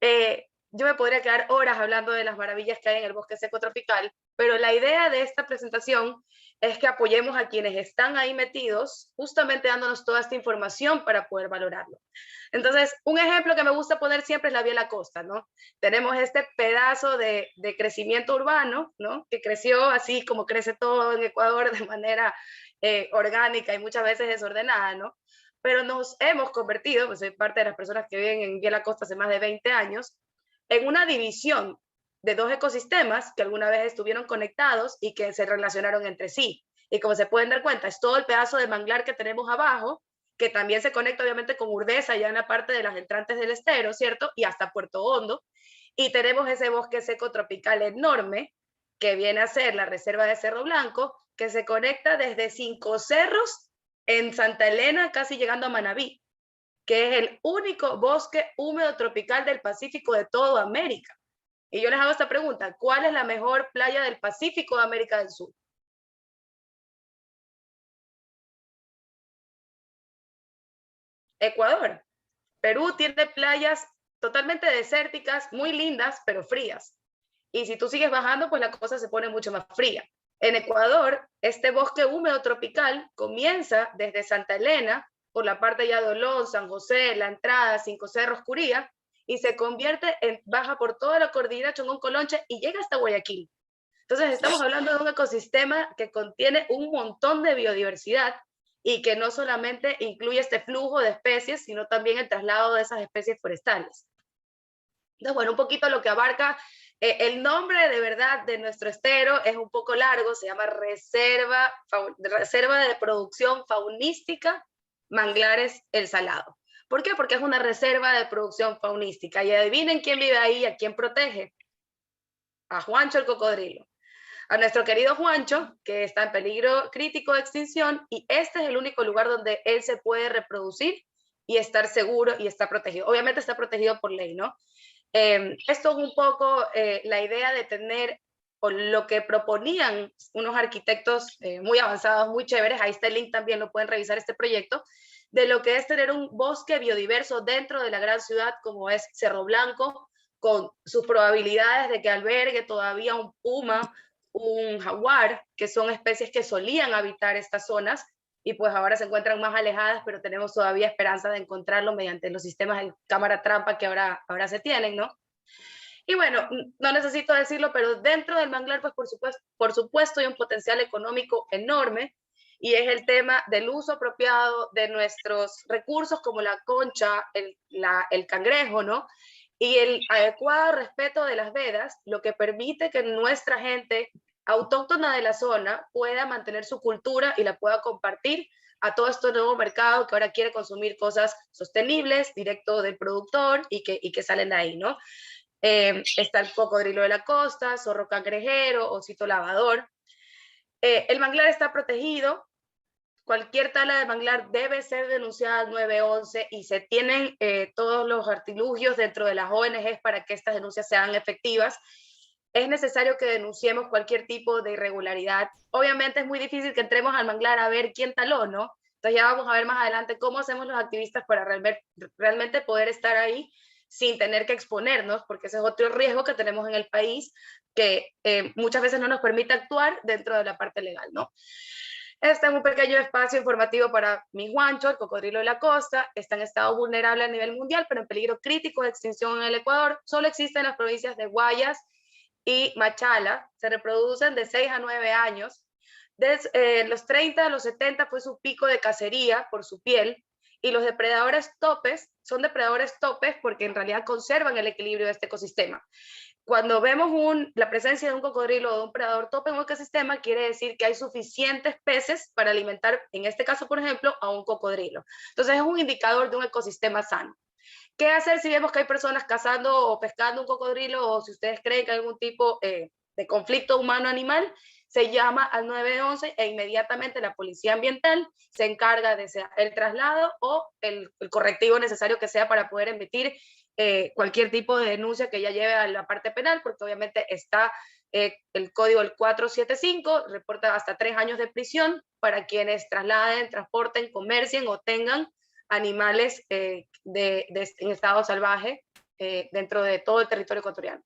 yo me podría quedar horas hablando de las maravillas que hay en el bosque seco tropical, pero la idea de esta presentación es que apoyemos a quienes están ahí metidos, justamente dándonos toda esta información para poder valorarlo. Entonces, un ejemplo que me gusta poner siempre es la Vía La Costa, ¿no? Tenemos este pedazo de crecimiento urbano, ¿no? Que creció así como crece todo en Ecuador de manera orgánica y muchas veces desordenada, ¿no? Pero nos hemos convertido, pues soy parte de las personas que viven en Vía La Costa hace más de 20 años, en una división de dos ecosistemas que alguna vez estuvieron conectados y que se relacionaron entre sí. Y como se pueden dar cuenta, es todo el pedazo de manglar que tenemos abajo, que también se conecta obviamente con Urdesa, ya en la parte de las entrantes del estero, ¿cierto? Y hasta Puerto Hondo. Y tenemos ese bosque seco tropical enorme, que viene a ser la reserva de Cerro Blanco, que se conecta desde Cinco Cerros en Santa Elena, casi llegando a Manabí, que es el único bosque húmedo tropical del Pacífico de toda América. Y yo les hago esta pregunta, ¿cuál es la mejor playa del Pacífico de América del Sur? Ecuador. Perú tiene playas totalmente desérticas, muy lindas, pero frías. Y si tú sigues bajando, pues la cosa se pone mucho más fría. En Ecuador, este bosque húmedo tropical comienza desde Santa Elena, por la parte ya de Olón, San José, La Entrada, Cinco Cerros, Curía, y se convierte en, baja por toda la cordillera Chongón Colonche y llega hasta Guayaquil. Entonces estamos hablando de un ecosistema que contiene un montón de biodiversidad y que no solamente incluye este flujo de especies, sino también el traslado de esas especies forestales. Entonces, bueno, un poquito lo que abarca el nombre de verdad de nuestro estero es un poco largo, se llama Reserva de Producción Faunística Manglares El Salado. ¿Por qué? Porque es una reserva de producción faunística. Y adivinen quién vive ahí, a quién protege. A Juancho el cocodrilo. A nuestro querido Juancho, que está en peligro crítico de extinción, y este es el único lugar donde él se puede reproducir y estar seguro y estar protegido. Obviamente está protegido por ley, ¿no? Esto es un poco la idea de tener, o lo que proponían unos arquitectos muy avanzados, muy chéveres, ahí está el link también, lo pueden revisar este proyecto, de lo que es tener un bosque biodiverso dentro de la gran ciudad como es Cerro Blanco, con sus probabilidades de que albergue todavía un puma, un jaguar, que son especies que solían habitar estas zonas, y pues ahora se encuentran más alejadas, pero tenemos todavía esperanza de encontrarlo mediante los sistemas de cámara trampa que ahora se tienen, ¿no? Y bueno, no necesito decirlo, pero dentro del manglar, pues por supuesto hay un potencial económico enorme, y es el tema del uso apropiado de nuestros recursos como la concha, el cangrejo, ¿no? Y el adecuado respeto de las vedas, lo que permite que nuestra gente autóctona de la zona pueda mantener su cultura y la pueda compartir a todo este nuevo mercado que ahora quiere consumir cosas sostenibles, directo del productor y que salen de ahí, ¿no? Está el cocodrilo de la costa, zorro cangrejero, osito lavador. El manglar está protegido. Cualquier tala de manglar debe ser denunciada al 911 y se tienen todos los artilugios dentro de las ONGs para que estas denuncias sean efectivas. Es necesario que denunciemos cualquier tipo de irregularidad. Obviamente es muy difícil que entremos al manglar a ver quién taló, ¿no? Entonces ya vamos a ver más adelante cómo hacemos los activistas para realmente poder estar ahí, sin tener que exponernos, porque ese es otro riesgo que tenemos en el país, que muchas veces no nos permite actuar dentro de la parte legal, ¿no? Este es un pequeño espacio informativo para mi Juancho, el cocodrilo de la costa. Está en estado vulnerable a nivel mundial, pero en peligro crítico de extinción en el Ecuador. Solo existe en las provincias de Guayas y Machala. Se reproducen de 6 a 9 años. Desde los 30 a los 70 fue su pico de cacería por su piel, y los depredadores topes son depredadores topes porque en realidad conservan el equilibrio de este ecosistema. Cuando vemos la presencia de un cocodrilo o de un predador tope en un ecosistema, quiere decir que hay suficientes peces para alimentar, en este caso, por ejemplo, a un cocodrilo. Entonces es un indicador de un ecosistema sano. ¿Qué hacer si vemos que hay personas cazando o pescando un cocodrilo, o si ustedes creen que hay algún tipo de conflicto humano-animal? Se llama al 911 e inmediatamente la policía ambiental se encarga de el traslado o el correctivo necesario que sea para poder emitir cualquier tipo de denuncia que ya lleve a la parte penal, porque obviamente está el código del 475, reporta hasta 3 años de prisión para quienes trasladen, transporten, comercien o tengan animales en estado salvaje dentro de todo el territorio ecuatoriano.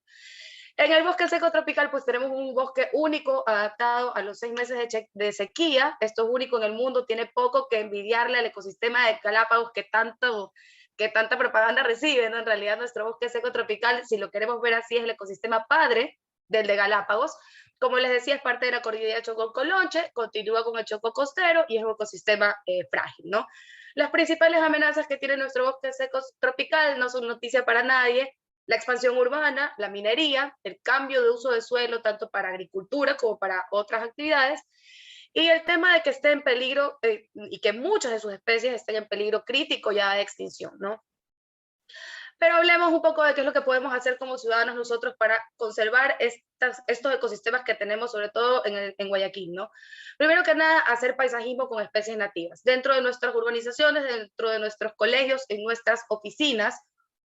En el bosque seco tropical, pues tenemos un bosque único adaptado a los 6 meses de sequía. Esto es único en el mundo, tiene poco que envidiarle al ecosistema de Galápagos que tanta propaganda recibe, ¿no? En realidad nuestro bosque seco tropical, si lo queremos ver así, es el ecosistema padre del de Galápagos. Como les decía, es parte de la cordillera Chocó-Colonche, continúa con el Chocó costero y es un ecosistema frágil, ¿no? Las principales amenazas que tiene nuestro bosque seco tropical no son noticia para nadie: la expansión urbana, la minería, el cambio de uso de suelo tanto para agricultura como para otras actividades, y el tema de que esté en peligro y que muchas de sus especies estén en peligro crítico ya de extinción, ¿no? Pero hablemos un poco de qué es lo que podemos hacer como ciudadanos nosotros para conservar estos ecosistemas que tenemos, sobre todo en Guayaquil, ¿no? Primero que nada, hacer paisajismo con especies nativas. Dentro de nuestras urbanizaciones, dentro de nuestros colegios, en nuestras oficinas,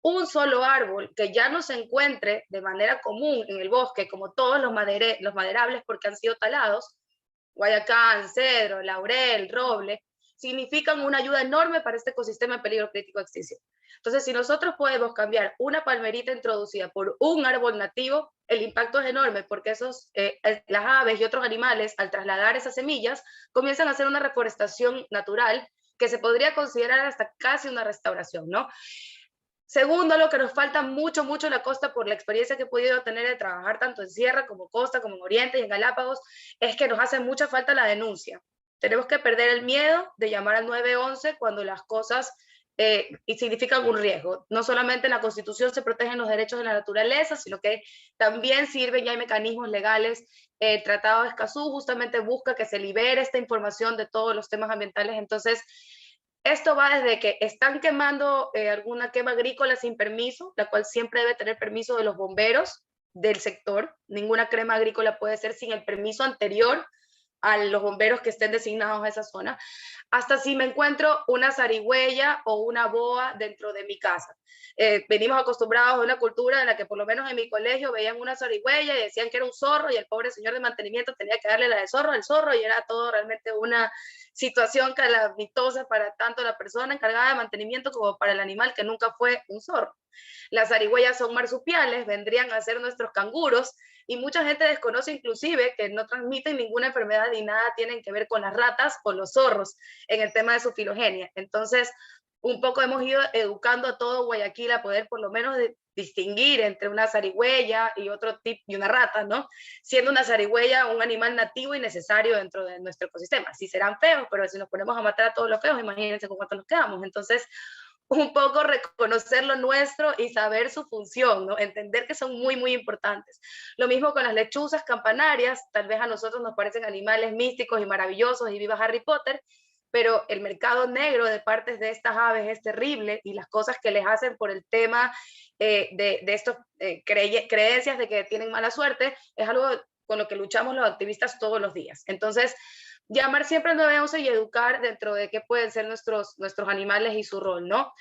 un solo árbol que ya no se encuentre de manera común en el bosque, como todos los maderables porque han sido talados, guayacán, cedro, laurel, roble, significan una ayuda enorme para este ecosistema en peligro crítico de extinción. Entonces, si nosotros podemos cambiar una palmerita introducida por un árbol nativo, el impacto es enorme, porque las aves y otros animales, al trasladar esas semillas, comienzan a hacer una reforestación natural que se podría considerar hasta casi una restauración, ¿no? Segundo, lo que nos falta mucho en la costa, por la experiencia que he podido tener de trabajar tanto en Sierra como Costa, como en Oriente y en Galápagos, es que nos hace mucha falta la denuncia. Tenemos que perder el miedo de llamar al 911 cuando las cosas significan un riesgo. No solamente en la Constitución se protegen los derechos de la naturaleza, sino que también sirven, ya hay mecanismos legales. El Tratado de Escazú justamente busca que se libere esta información de todos los temas ambientales. Entonces, esto va desde que están quemando alguna quema agrícola sin permiso, la cual siempre debe tener permiso de los bomberos del sector. Ninguna quema agrícola puede ser sin el permiso anterior a los bomberos que estén designados a esa zona, hasta si me encuentro una zarigüeya o una boa dentro de mi casa. Venimos acostumbrados a una cultura en la que por lo menos en mi colegio veían una zarigüeya y decían que era un zorro, y el pobre señor de mantenimiento tenía que darle la de zorro al zorro, y era todo realmente una situación calamitosa para tanto la persona encargada de mantenimiento como para el animal, que nunca fue un zorro. Las zarigüeyas son marsupiales, vendrían a ser nuestros canguros, y mucha gente desconoce inclusive que no transmiten ninguna enfermedad ni nada tienen que ver con las ratas o los zorros en el tema de su filogenia. Entonces, un poco hemos ido educando a todo Guayaquil a poder por lo menos distinguir entre una zarigüeya y otro tipo, y una rata, ¿no? Siendo una zarigüeya un animal nativo y necesario dentro de nuestro ecosistema. Sí serán feos, pero si nos ponemos a matar a todos los feos, imagínense con cuántos nos quedamos. Entonces, un poco reconocer lo nuestro y saber su función, ¿no? Entender que son muy importantes. Lo mismo con las lechuzas campanarias, tal vez a nosotros nos parecen animales místicos y maravillosos y viva Harry Potter, pero el mercado negro de partes de estas aves es terrible, y las cosas que les hacen por el tema de estas creencias de que tienen mala suerte es algo con lo que luchamos los activistas todos los días. Entonces, llamar siempre al 911 y educar dentro de qué pueden ser nuestros animales y su rol, ¿no?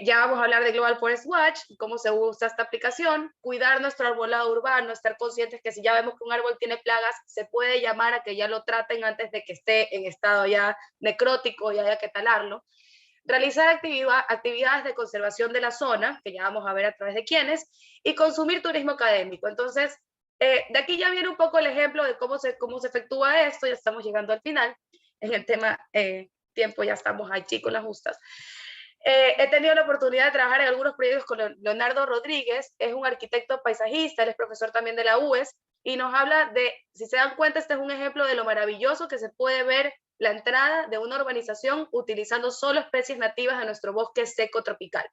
Ya vamos a hablar de Global Forest Watch, cómo se usa esta aplicación, cuidar nuestro arbolado urbano, estar conscientes que si ya vemos que un árbol tiene plagas, se puede llamar a que ya lo traten antes de que esté en estado ya necrótico y haya que talarlo. realizar actividades de conservación de la zona, que ya vamos a ver a través de quiénes, y consumir turismo académico. Entonces, de aquí ya viene un poco el ejemplo de cómo se efectúa esto, ya estamos llegando al final, en el tema tiempo ya estamos aquí con las justas. He tenido la oportunidad de trabajar en algunos proyectos con Leonardo Rodríguez, es un arquitecto paisajista, él es profesor también de la UES, y nos habla de, si se dan cuenta, este es un ejemplo de lo maravilloso que se puede ver la entrada de una urbanización utilizando solo especies nativas de nuestro bosque seco tropical.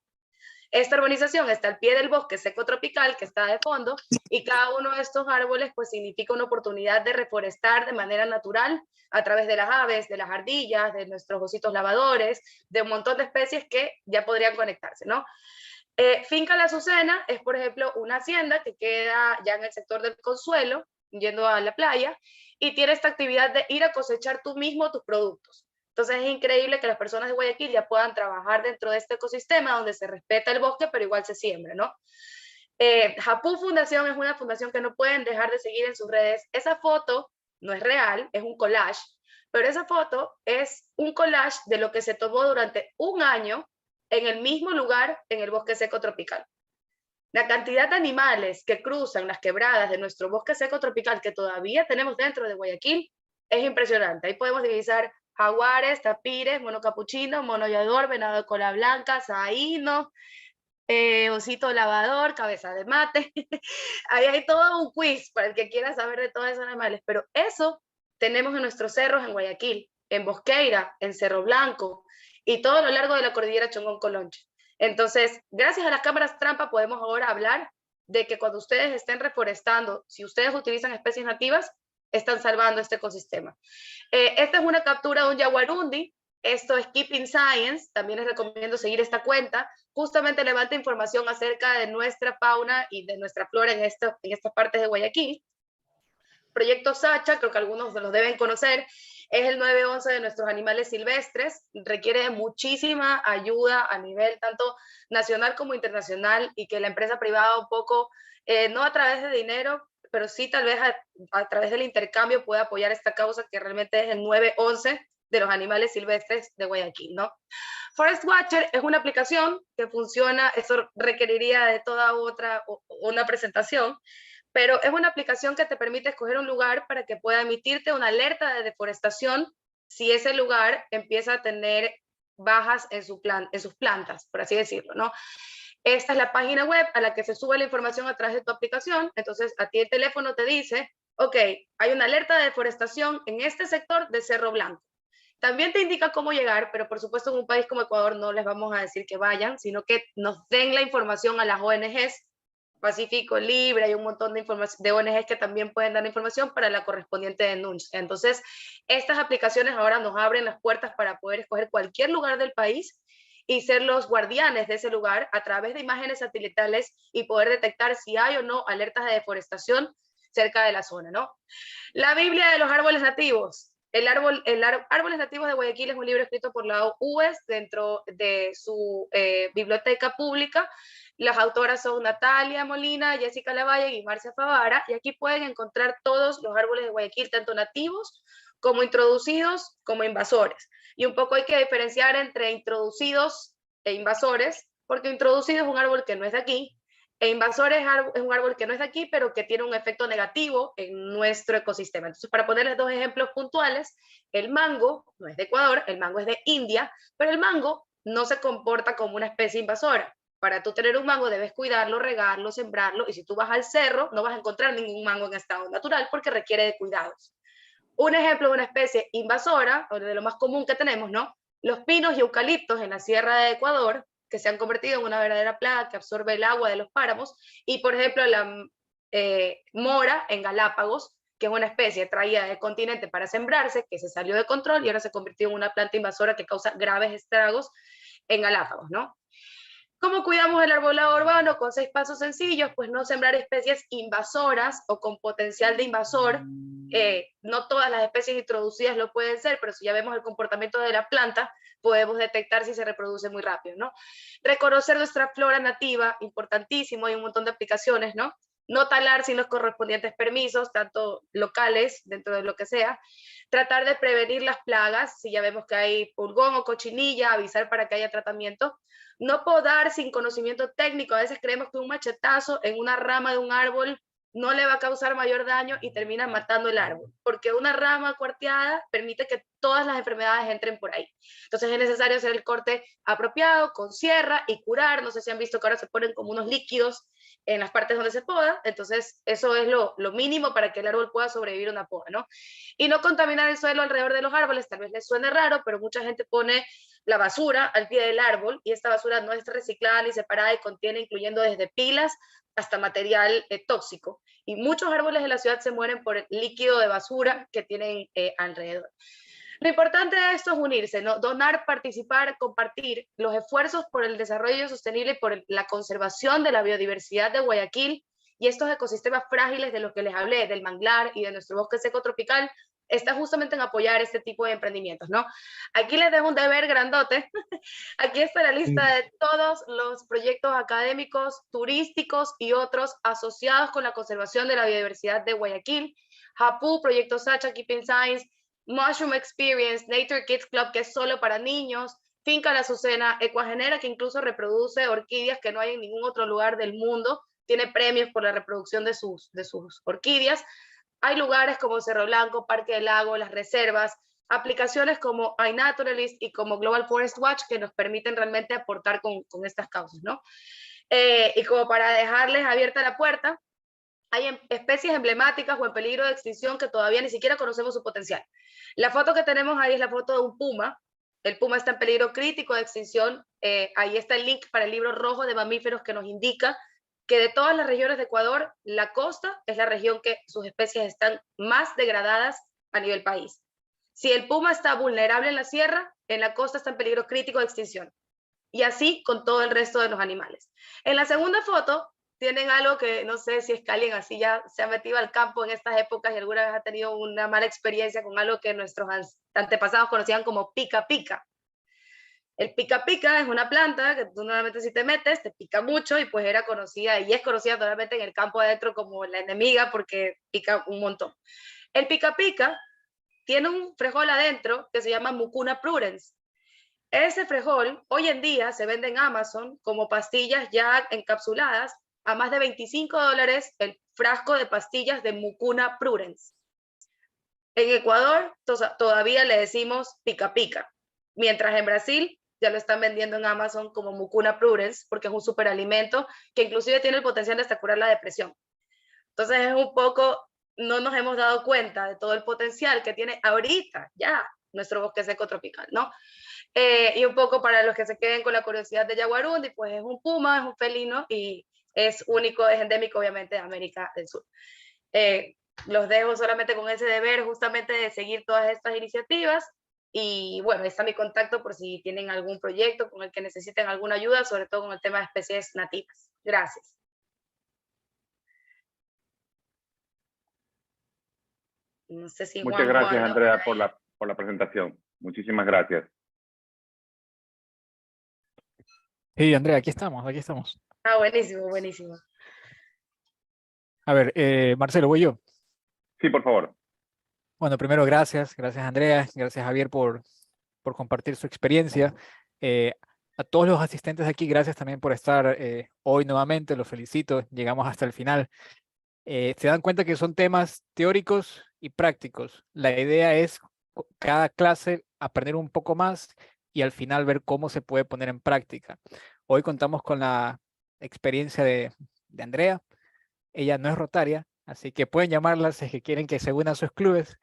Esta urbanización está al pie del bosque seco tropical que está de fondo, y cada uno de estos árboles pues significa una oportunidad de reforestar de manera natural a través de las aves, de las ardillas, de nuestros ositos lavadores, de un montón de especies que ya podrían conectarse, ¿no? Finca La Azucena es, por ejemplo, una hacienda que queda ya en el sector del Consuelo, yendo a la playa, y tiene esta actividad de ir a cosechar tú mismo tus productos. Entonces es increíble que las personas de Guayaquil ya puedan trabajar dentro de este ecosistema donde se respeta el bosque, pero igual se siembra, ¿no? Japú Fundación es una fundación que no pueden dejar de seguir en sus redes. Esa foto no es real, es un collage, pero esa foto es un collage de lo que se tomó durante un año en el mismo lugar en el bosque seco tropical. La cantidad de animales que cruzan las quebradas de nuestro bosque seco tropical que todavía tenemos dentro de Guayaquil es impresionante. Ahí podemos divisar jaguares, tapires, mono capuchino, mono aullador, venado de cola blanca, saíno, osito lavador, cabeza de mate. Ahí hay todo un quiz para el que quiera saber de todos esos animales, pero eso tenemos en nuestros cerros en Guayaquil, en Bosqueira, en Cerro Blanco y todo a lo largo de la cordillera Chongón-Colonche. Entonces, gracias a las cámaras trampa podemos ahora hablar de que cuando ustedes estén reforestando, si ustedes utilizan especies nativas, están salvando este ecosistema. Esta es una captura de un yaguarundi. Esto es Keeping Science, también les recomiendo seguir esta cuenta, justamente levanta información acerca de nuestra fauna y de nuestra flora en estas partes de Guayaquil. Proyecto Sacha, creo que algunos los deben conocer, es el 911 de nuestros animales silvestres, requiere de muchísima ayuda a nivel tanto nacional como internacional, y que la empresa privada un poco, no a través de dinero, pero sí tal vez a través del intercambio pueda apoyar esta causa que realmente es el 911 de los animales silvestres de Guayaquil, ¿no? Forest Watcher es una aplicación que funciona, eso requeriría de toda una presentación, pero es una aplicación que te permite escoger un lugar para que pueda emitirte una alerta de deforestación si ese lugar empieza a tener bajas en sus plantas, por así decirlo, ¿no? Esta es la página web a la que se sube la información a través de tu aplicación. Entonces a ti el teléfono te dice, ok, hay una alerta de deforestación en este sector de Cerro Blanco. También te indica cómo llegar, pero por supuesto en un país como Ecuador no les vamos a decir que vayan, sino que nos den la información a las ONGs, Pacífico Libre, hay un montón de ONGs que también pueden dar información para la correspondiente denuncia. Entonces, estas aplicaciones ahora nos abren las puertas para poder escoger cualquier lugar del país y ser los guardianes de ese lugar a través de imágenes satelitales y poder detectar si hay o no alertas de deforestación cerca de la zona, ¿no? La Biblia de los árboles nativos. Árboles Nativos de Guayaquil es un libro escrito por la UES dentro de su biblioteca pública. Las autoras son Natalia Molina, Jessica Lavalle y Marcia Favara, y aquí pueden encontrar todos los árboles de Guayaquil, tanto nativos como introducidos como invasores. Y un poco hay que diferenciar entre introducidos e invasores, porque introducido es un árbol que no es de aquí, e invasor es un árbol que no es de aquí, pero que tiene un efecto negativo en nuestro ecosistema. Entonces, para ponerles dos ejemplos puntuales, el mango no es de Ecuador, el mango es de India, pero el mango no se comporta como una especie invasora. Para tú tener un mango debes cuidarlo, regarlo, sembrarlo, y si tú vas al cerro no vas a encontrar ningún mango en estado natural porque requiere de cuidados. Un ejemplo de una especie invasora, o de lo más común que tenemos, ¿no? Los pinos y eucaliptos en la sierra de Ecuador, que se han convertido en una verdadera plaga que absorbe el agua de los páramos, y por ejemplo la mora en Galápagos, que es una especie traída del continente para sembrarse, que se salió de control y ahora se convirtió en una planta invasora que causa graves estragos en Galápagos, ¿no? ¿Cómo cuidamos el arbolado urbano? Con 6 pasos sencillos, pues no sembrar especies invasoras o con potencial de invasor. No todas las especies introducidas lo pueden ser, pero si ya vemos el comportamiento de la planta, podemos detectar si se reproduce muy rápido, ¿no? Reconocer nuestra flora nativa, importantísimo, hay un montón de aplicaciones, ¿no? no talar sin los correspondientes permisos, tanto locales, dentro de lo que sea, tratar de prevenir las plagas, si ya vemos que hay pulgón o cochinilla, avisar para que haya tratamiento, no podar sin conocimiento técnico, a veces creemos que un machetazo en una rama de un árbol no le va a causar mayor daño y termina matando el árbol, porque una rama cuarteada permite que todas las enfermedades entren por ahí. Entonces es necesario hacer el corte apropiado, con sierra y curar. No sé si han visto que ahora se ponen como unos líquidos en las partes donde se poda, entonces eso es lo mínimo para que el árbol pueda sobrevivir una poda, ¿no? Y no contaminar el suelo alrededor de los árboles, tal vez les suene raro, pero mucha gente pone la basura al pie del árbol y esta basura no es reciclada ni separada y contiene incluyendo desde pilas hasta material tóxico. Y muchos árboles de la ciudad se mueren por el líquido de basura que tienen alrededor. Lo importante de esto es unirse, ¿no? Donar, participar, compartir los esfuerzos por el desarrollo sostenible y por la conservación de la biodiversidad de Guayaquil y estos ecosistemas frágiles de los que les hablé, del manglar y de nuestro bosque seco tropical, está justamente en apoyar este tipo de emprendimientos, ¿no? Aquí les dejo un deber grandote. Aquí está la lista de todos los proyectos académicos, turísticos y otros asociados con la conservación de la biodiversidad de Guayaquil. Japú, Proyecto Sacha, Keeping Science, Mushroom Experience, Nature Kids Club, que es solo para niños, Finca La Azucena, Ecuagenera, que incluso reproduce orquídeas que no hay en ningún otro lugar del mundo, tiene premios por la reproducción de sus orquídeas. Hay lugares como Cerro Blanco, Parque del Lago, las reservas, aplicaciones como iNaturalist y como Global Forest Watch que nos permiten realmente aportar con estas causas, ¿no? Y como para dejarles abierta la puerta, hay especies emblemáticas o en peligro de extinción que todavía ni siquiera conocemos su potencial. La foto que tenemos ahí es la foto de un puma. El puma está en peligro crítico de extinción. Ahí está el link para el libro rojo de mamíferos que nos indica que de todas las regiones de Ecuador, la costa es la región que sus especies están más degradadas a nivel país. Si el puma está vulnerable en la sierra, en la costa está en peligro crítico de extinción. Y así con todo el resto de los animales. En la segunda foto tienen algo que no sé si es que alguien así ya se ha metido al campo en estas épocas y alguna vez ha tenido una mala experiencia con algo que nuestros antepasados conocían como pica pica. El pica pica es una planta que tú normalmente si te metes te pica mucho y pues era conocida y es conocida totalmente en el campo adentro como la enemiga porque pica un montón. El pica pica tiene un frijol adentro que se llama Mucuna prurens. Ese frijol hoy en día se vende en Amazon como pastillas ya encapsuladas a más de $25 el frasco de pastillas de Mucuna prurens. En Ecuador todavía le decimos pica pica, mientras en Brasil ya lo están vendiendo en Amazon como Mucuna prurens porque es un superalimento que inclusive tiene el potencial de hasta curar la depresión. Entonces es un poco, no nos hemos dado cuenta de todo el potencial que tiene ahorita ya nuestro bosque seco tropical, ¿no? Y un poco para los que se queden con la curiosidad de Yaguarundi, pues es un puma, es un felino y es único, es endémico obviamente de América del Sur. Los dejo solamente con ese deber justamente de seguir todas estas iniciativas y bueno, está mi contacto por si tienen algún proyecto con el que necesiten alguna ayuda, sobre todo con el tema de especies nativas. Gracias. No sé si Muchas gracias, Andrea, por la presentación. Muchísimas gracias. Sí, Andrea, aquí estamos, aquí estamos. Ah, buenísimo, buenísimo. A ver, Marcelo, voy yo. Sí, por favor. Bueno, primero, gracias Andrea, gracias Javier por compartir su experiencia. A todos los asistentes aquí, gracias también por estar hoy nuevamente, los felicito, llegamos hasta el final. Se dan cuenta que son temas teóricos y prácticos. La idea es cada clase aprender un poco más y al final ver cómo se puede poner en práctica. Hoy contamos con la experiencia de Andrea. Ella no es rotaria, así que pueden llamarla si es que quieren que se unan a sus clubes.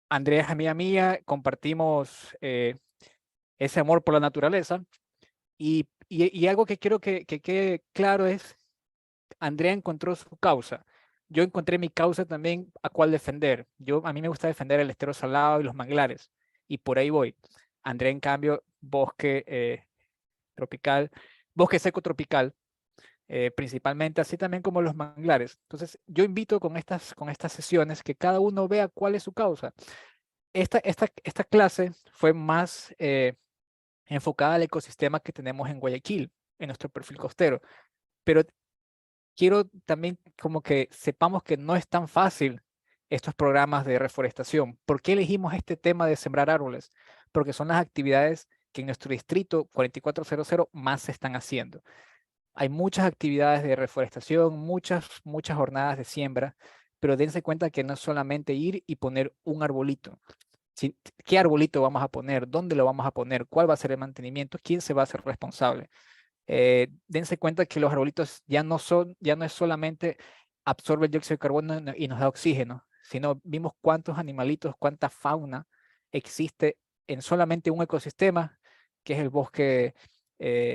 Andrea es amiga mía, compartimos ese amor por la naturaleza y algo que quiero que quede claro es Andrea encontró su causa. Yo encontré mi causa también a cuál defender. A mí me gusta defender el estero salado y los manglares y por ahí voy. Andrea en cambio bosque tropical, bosque seco tropical. Principalmente, así también como los manglares. Entonces, yo invito con estas sesiones que cada uno vea cuál es su causa. Esta clase fue más enfocada al ecosistema que tenemos en Guayaquil, en nuestro perfil costero, pero quiero también como que sepamos que no es tan fácil estos programas de reforestación. ¿Por qué elegimos este tema de sembrar árboles? Porque son las actividades que en nuestro distrito 4400 más se están haciendo. Hay muchas actividades de reforestación, muchas jornadas de siembra, pero dense cuenta que no es solamente ir y poner un arbolito. ¿Qué arbolito vamos a poner? ¿Dónde lo vamos a poner? ¿Cuál va a ser el mantenimiento? ¿Quién se va a hacer responsable? Dense cuenta que los arbolitos ya no es solamente absorbe el dióxido de carbono y nos da oxígeno, sino vimos cuántos animalitos, cuánta fauna existe en solamente un ecosistema, que es el bosque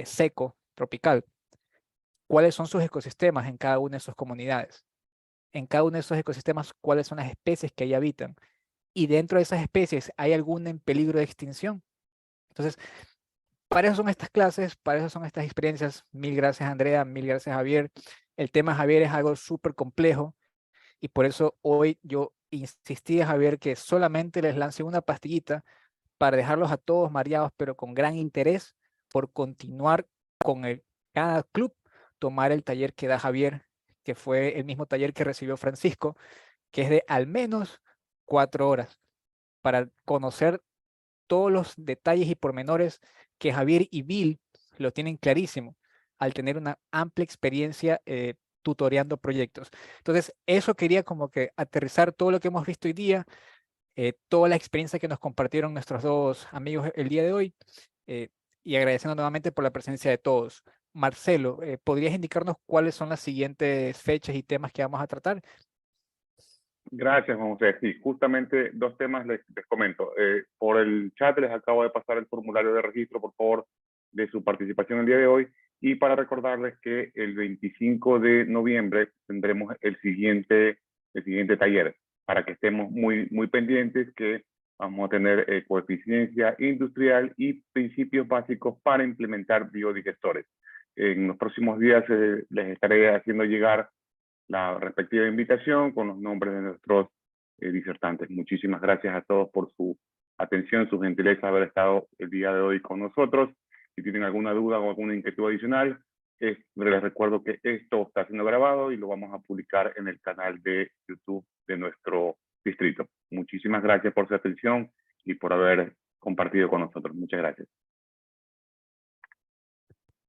seco, tropical. ¿Cuáles son sus ecosistemas en cada una de sus comunidades? En cada uno de esos ecosistemas, ¿cuáles son las especies que ahí habitan? Y dentro de esas especies, ¿hay alguna en peligro de extinción? Entonces, para eso son estas clases, para eso son estas experiencias. Mil gracias, Andrea, mil gracias, Javier. El tema, Javier, es algo súper complejo y por eso hoy yo insistí a Javier que solamente les lance una pastillita para dejarlos a todos mareados, pero con gran interés por continuar con cada club, tomar el taller que da Javier, que fue el mismo taller que recibió Francisco, que es de al menos 4 horas, para conocer todos los detalles y pormenores que Javier y Bill lo tienen clarísimo al tener una amplia experiencia tutoreando proyectos. Entonces, eso quería como que aterrizar todo lo que hemos visto hoy día, toda la experiencia que nos compartieron nuestros dos amigos el día de hoy, y agradeciendo nuevamente por la presencia de todos. Marcelo, ¿podrías indicarnos cuáles son las siguientes fechas y temas que vamos a tratar? Gracias, Juan José. Sí, justamente 2 temas les comento. Por el chat les acabo de pasar el formulario de registro, por favor, de su participación el día de hoy. Y para recordarles que el 25 de noviembre tendremos el siguiente taller, para que estemos muy pendientes, que vamos a tener coeficiencia industrial y principios básicos para implementar biodigestores. En los próximos días les estaré haciendo llegar la respectiva invitación con los nombres de nuestros disertantes. Muchísimas gracias a todos por su atención, su gentileza de haber estado el día de hoy con nosotros. Si tienen alguna duda o alguna inquietud adicional, les recuerdo que esto está siendo grabado y lo vamos a publicar en el canal de YouTube de nuestro distrito. Muchísimas gracias por su atención y por haber compartido con nosotros. Muchas gracias.